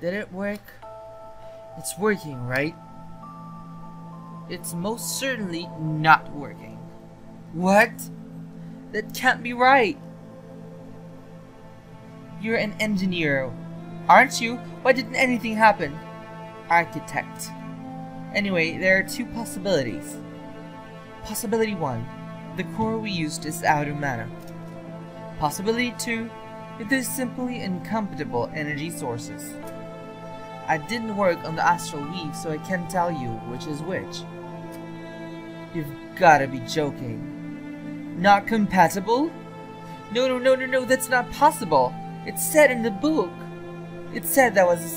Did it work? It's working, right? It's most certainly not working. What? That can't be right. You're an engineer, aren't you? Why didn't anything happen? Architect. Anyway, there are two possibilities. Possibility 1. The core we used is out of mana. Possibility 2. It is simply incompatible energy sources. I didn't work on the astral weave, so I can't tell you which is which. You've gotta be joking. Not compatible? No, that's not possible. It's said in the book. It said that was a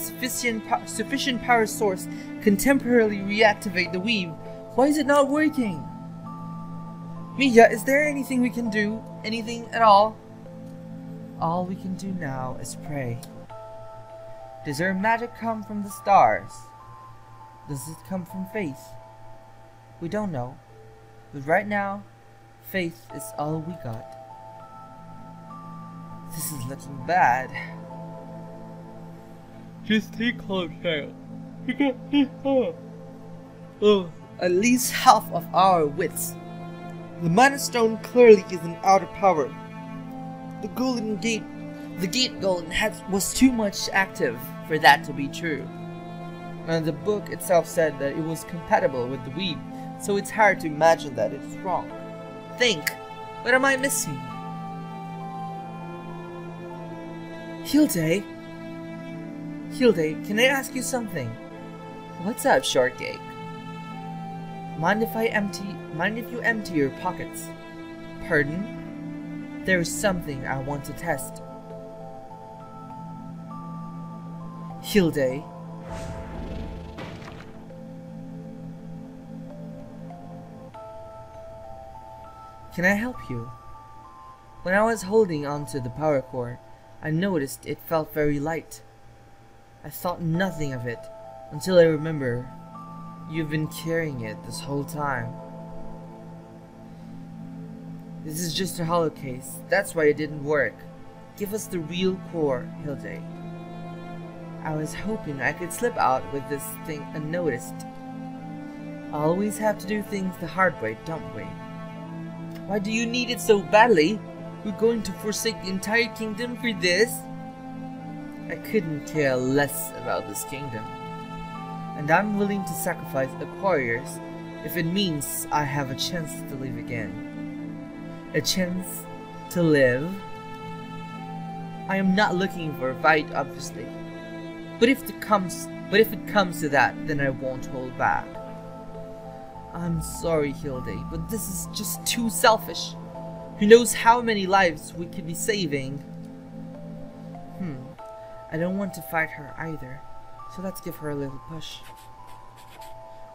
sufficient power source can temporarily reactivate the weave. Why is it not working? Mia, is there anything we can do? Anything at all? All we can do now is pray. Does our magic come from the stars? Does it come from faith? We don't know. But right now, faith is all we got. This is looking bad. Just take close care. Oh, at least half of our wits. The Mana Stone clearly isn't out of power. The Gate Golden was too much active for that to be true. And the book itself said that it was compatible with the weave, so it's hard to imagine that it's wrong. Think, what am I missing? Hilde, can I ask you something? What's up, Shortcake? Mind if you empty your pockets? Pardon? There's something I want to test. Hilde. Can I help you? When I was holding onto the power core, I noticed it felt very light. I thought nothing of it until I remember you've been carrying it this whole time. This is just a hollow case, that's why it didn't work. Give us the real core, Hilde. I was hoping I could slip out with this thing unnoticed. Always have to do things the hard way, don't we? Why do you need it so badly? We're going to forsake the entire kingdom for this? I couldn't care less about this kingdom. And I'm willing to sacrifice the warriors if it means I have a chance to live again. A chance to live? I am not looking for a fight, obviously. But if it comes to that, then I won't hold back. I'm sorry, Hilde, but this is just too selfish. Who knows how many lives we could be saving? I don't want to fight her either, so let's give her a little push.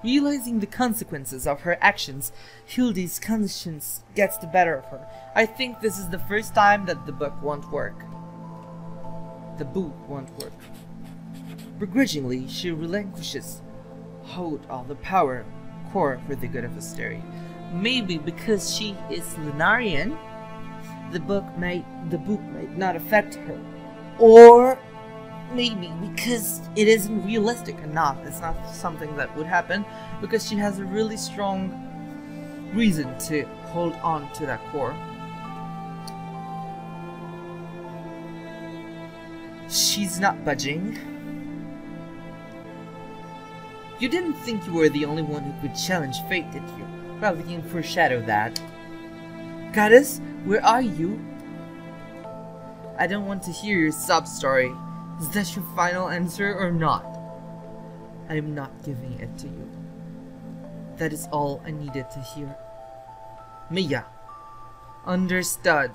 Realizing the consequences of her actions, Hilde's conscience gets the better of her. I think this is the first time that the book won't work. Begrudgingly, she relinquishes hold of the power core for the good of Asteri. Maybe because she is Lunarian, the book might not affect her. Or maybe because it isn't realistic enough. It's not something that would happen because she has a really strong reason to hold on to that core. She's not budging. You didn't think you were the only one who could challenge fate, did you? Well, we can foreshadow that. Goddess, where are you? I don't want to hear your sob story. Is that your final answer or not? I am not giving it to you. That is all I needed to hear. Mia. Understood.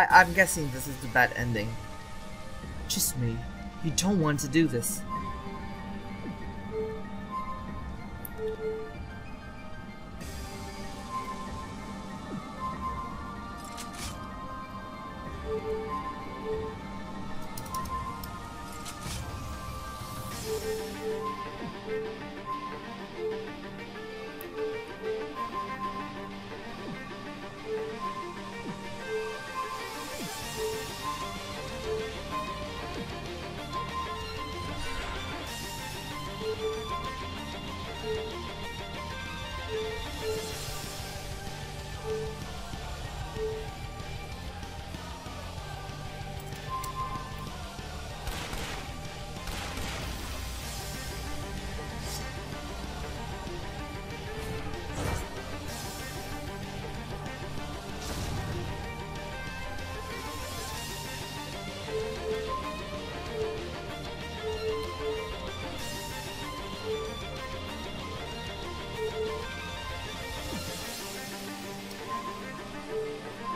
I'm guessing this is the bad ending. Just me. You don't want to do this.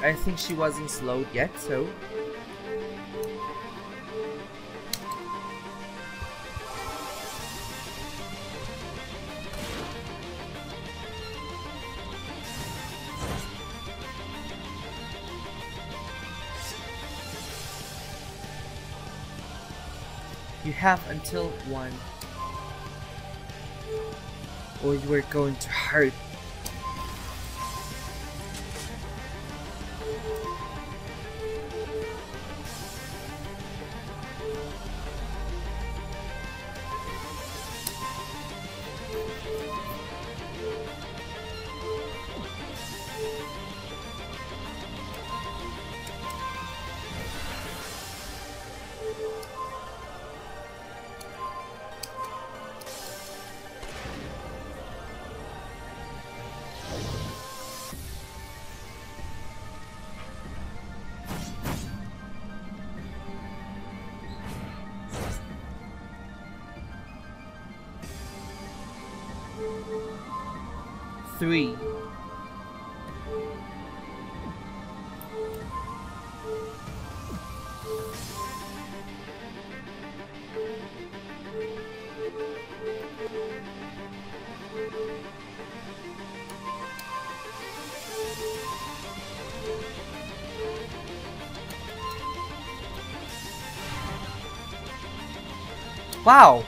I think she wasn't slowed yet, so... You have until 1. Or you are going to hurt. Three. Wow!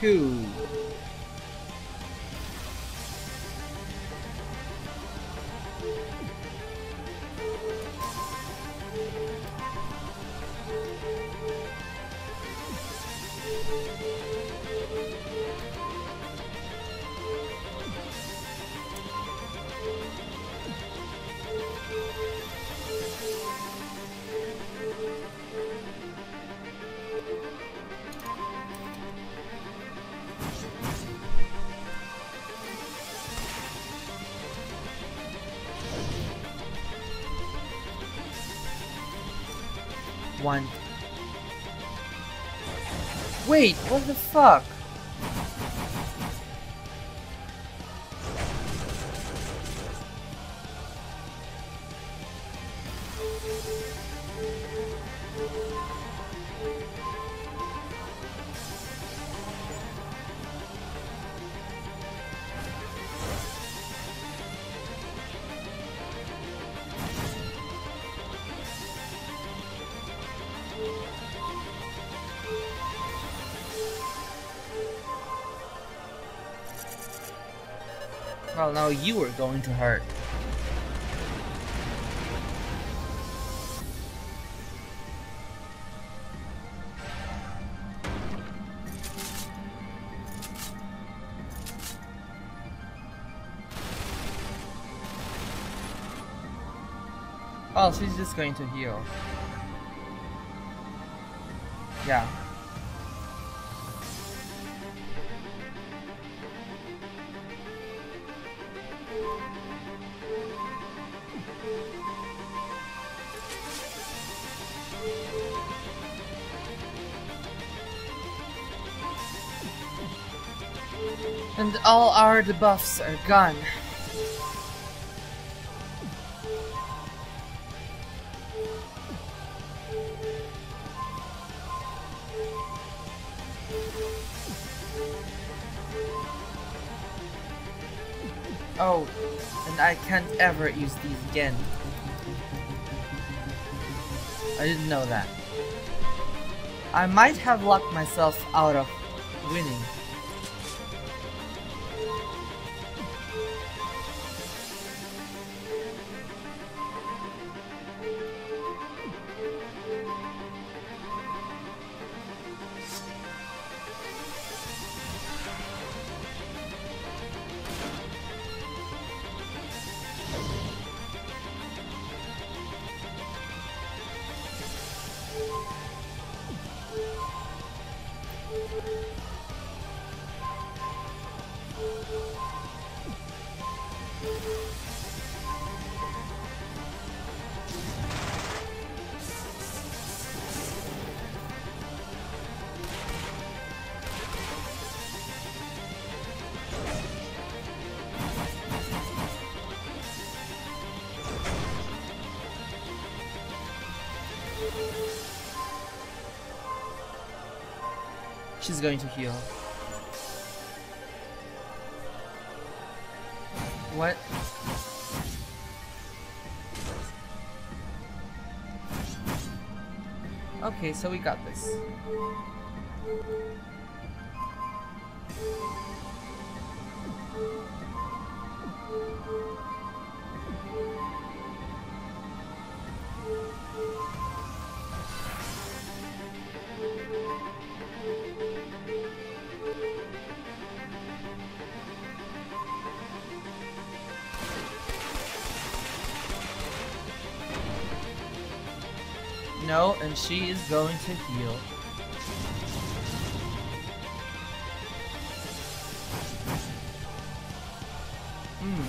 2. One. Wait, what the fuck? Well, now you are going to hurt. Oh, she's just going to heal. Yeah. And all our debuffs are gone. Oh, and I can't ever use these again. I didn't know that. I might have locked myself out of winning. She's going to heal. What? Okay, so we got this. No, and she is going to heal.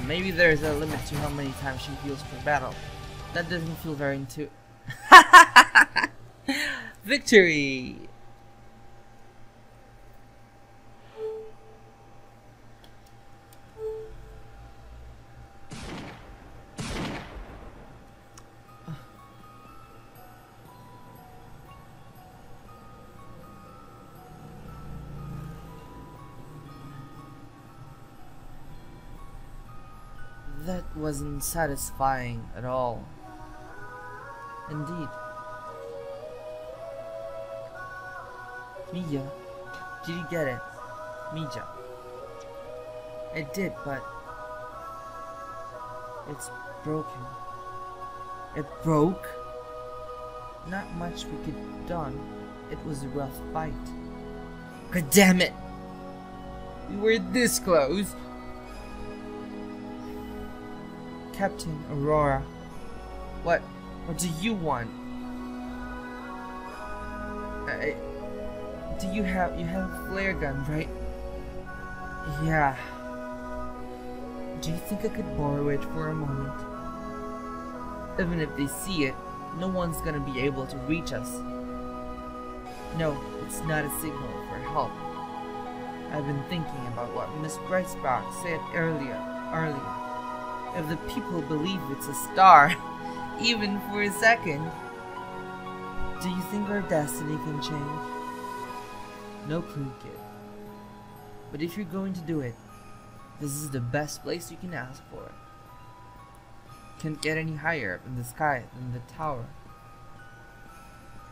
Maybe there's a limit to how many times she heals per battle. That doesn't feel very into. Victory! That wasn't satisfying at all. Indeed. Mija, did you get it? Mija. I did, but it's broken. It broke? Not much we could have done. It was a rough fight. God damn it! We were this close. Captain Aurora, what do you want? You have a flare gun, right? Yeah. Do you think I could borrow it for a moment? Even if they see it, no one's gonna be able to reach us. No, it's not a signal for help. I've been thinking about what Miss Brightspark said earlier. If the people believe it's a star, even for a second, do you think our destiny can change? No clue, kid. But if you're going to do it, this is the best place you can ask for. Can't get any higher up in the sky than the tower.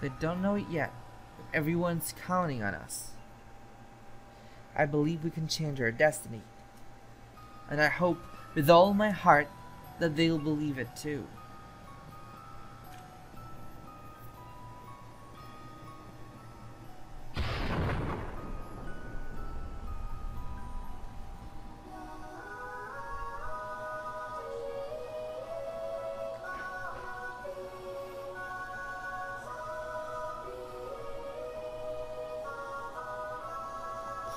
They don't know it yet, but everyone's counting on us. I believe we can change our destiny. And I hope with all my heart that they'll believe it too.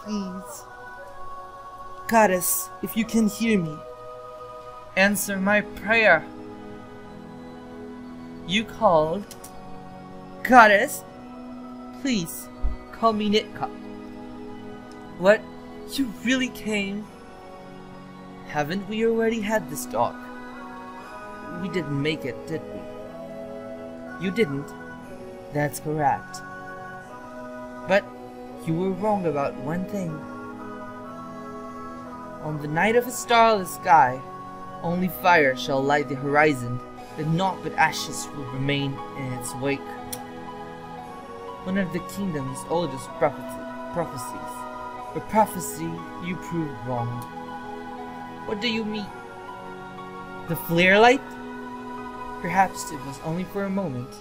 Please, Goddess, if you can hear me, answer my prayer. You called? Goddess? Please, call me Nitka. What? You really came? Haven't we already had this talk? We didn't make it, did we? You didn't. That's correct. But you were wrong about one thing. On the night of a starless sky, only fire shall light the horizon, and naught but ashes will remain in its wake. One of the kingdom's oldest prophecies. A prophecy you proved wrong. What do you mean? The flare light? Perhaps it was only for a moment,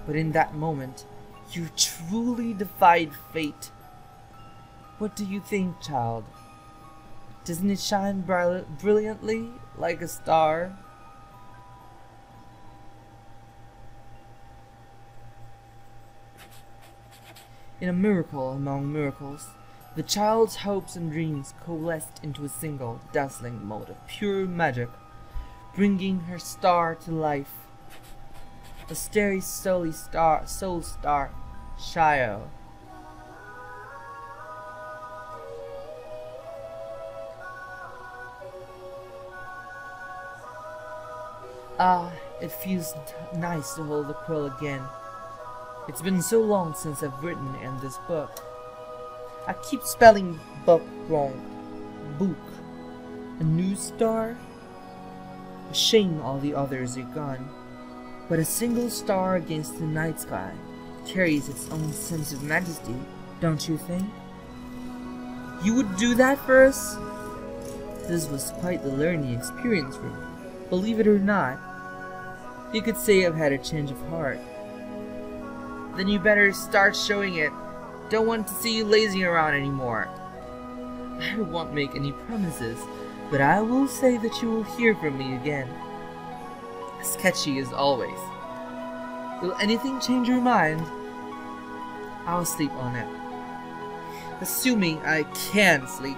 but in that moment, you truly defied fate. What do you think, child? Doesn't it shine brilliantly like a star? In a miracle among miracles, the child's hopes and dreams coalesced into a single, dazzling mote of pure magic, bringing her star to life. A starry soul star, Shio. Ah, it feels nice to hold the quill again. It's been so long since I've written in this book. I keep spelling book wrong. Book. A new star? A shame all the others are gone. But a single star against the night sky carries its own sense of majesty, don't you think? You would do that for us? This was quite the learning experience for me. Believe it or not, you could say I've had a change of heart. Then you better start showing it. Don't want to see you lazing around anymore. I won't make any promises, but I will say that you will hear from me again. Sketchy as always. Will anything change your mind? I'll sleep on it. Assuming I can sleep,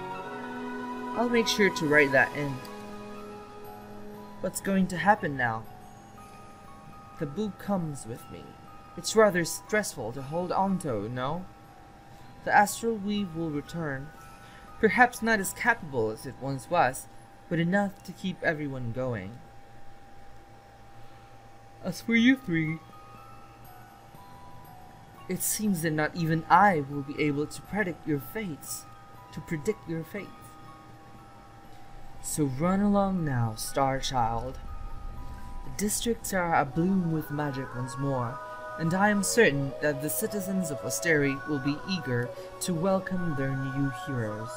I'll make sure to write that in. What's going to happen now? The book comes with me. It's rather stressful to hold on to, no? The astral weave will return. Perhaps not as capable as it once was, but enough to keep everyone going. As for you three, it seems that not even I will be able to predict your fates. So run along now, Star Child. The districts are abloom with magic once more, and I am certain that the citizens of Osteri will be eager to welcome their new heroes.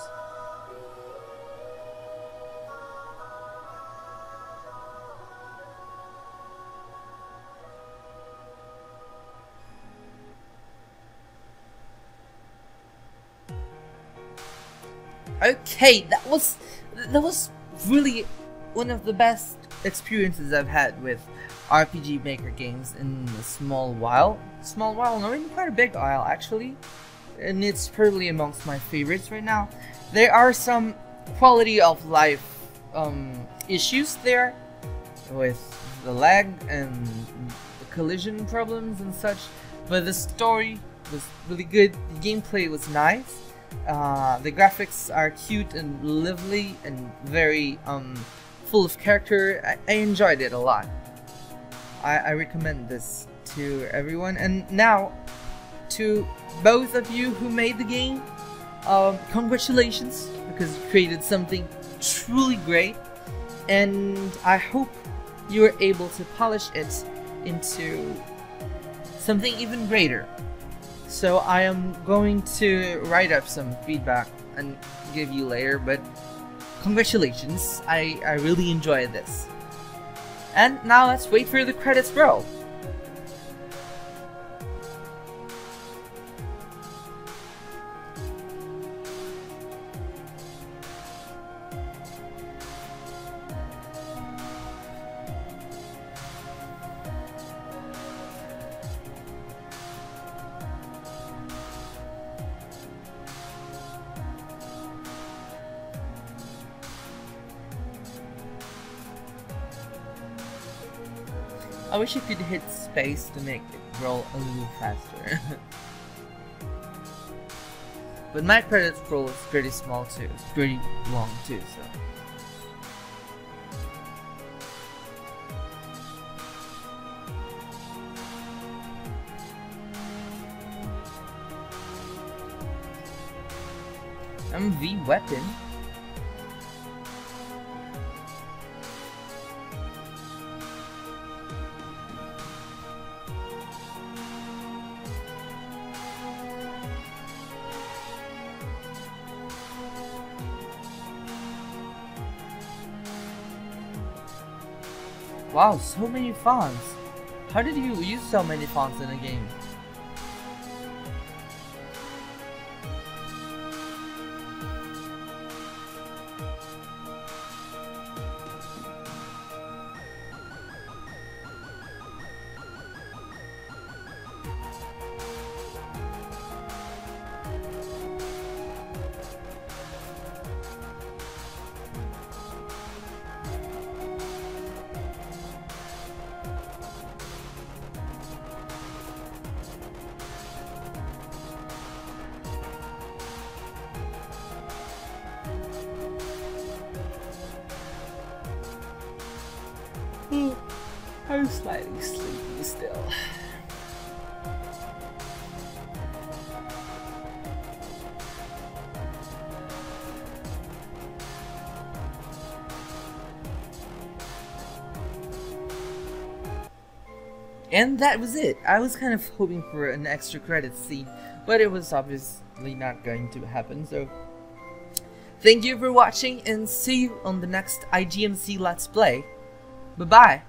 Okay, that was really one of the best experiences I've had with RPG Maker games in a small while. No, in quite a big while actually. And it's probably amongst my favorites right now. There are some quality of life issues there with the lag and the collision problems and such, but the story was really good. The gameplay was nice. The graphics are cute and lively and very full of character. I enjoyed it a lot. I recommend this to everyone. And now, to both of you who made the game, congratulations, because you created something truly great. And I hope you are able to polish it into something even greater. So I am going to write up some feedback and give you later, but congratulations, I really enjoyed this. And now let's wait for the credits roll. I wish you could hit space to make it roll a little faster. But my credit scroll is pretty small too. It's pretty long too, so. MV weapon. Wow, so many fonts. How did you use so many fonts in a game? I'm slightly sleepy still. And that was it. I was kind of hoping for an extra credits scene, but it was obviously not going to happen, so thank you for watching and see you on the next IGMC Let's Play. Bye-bye!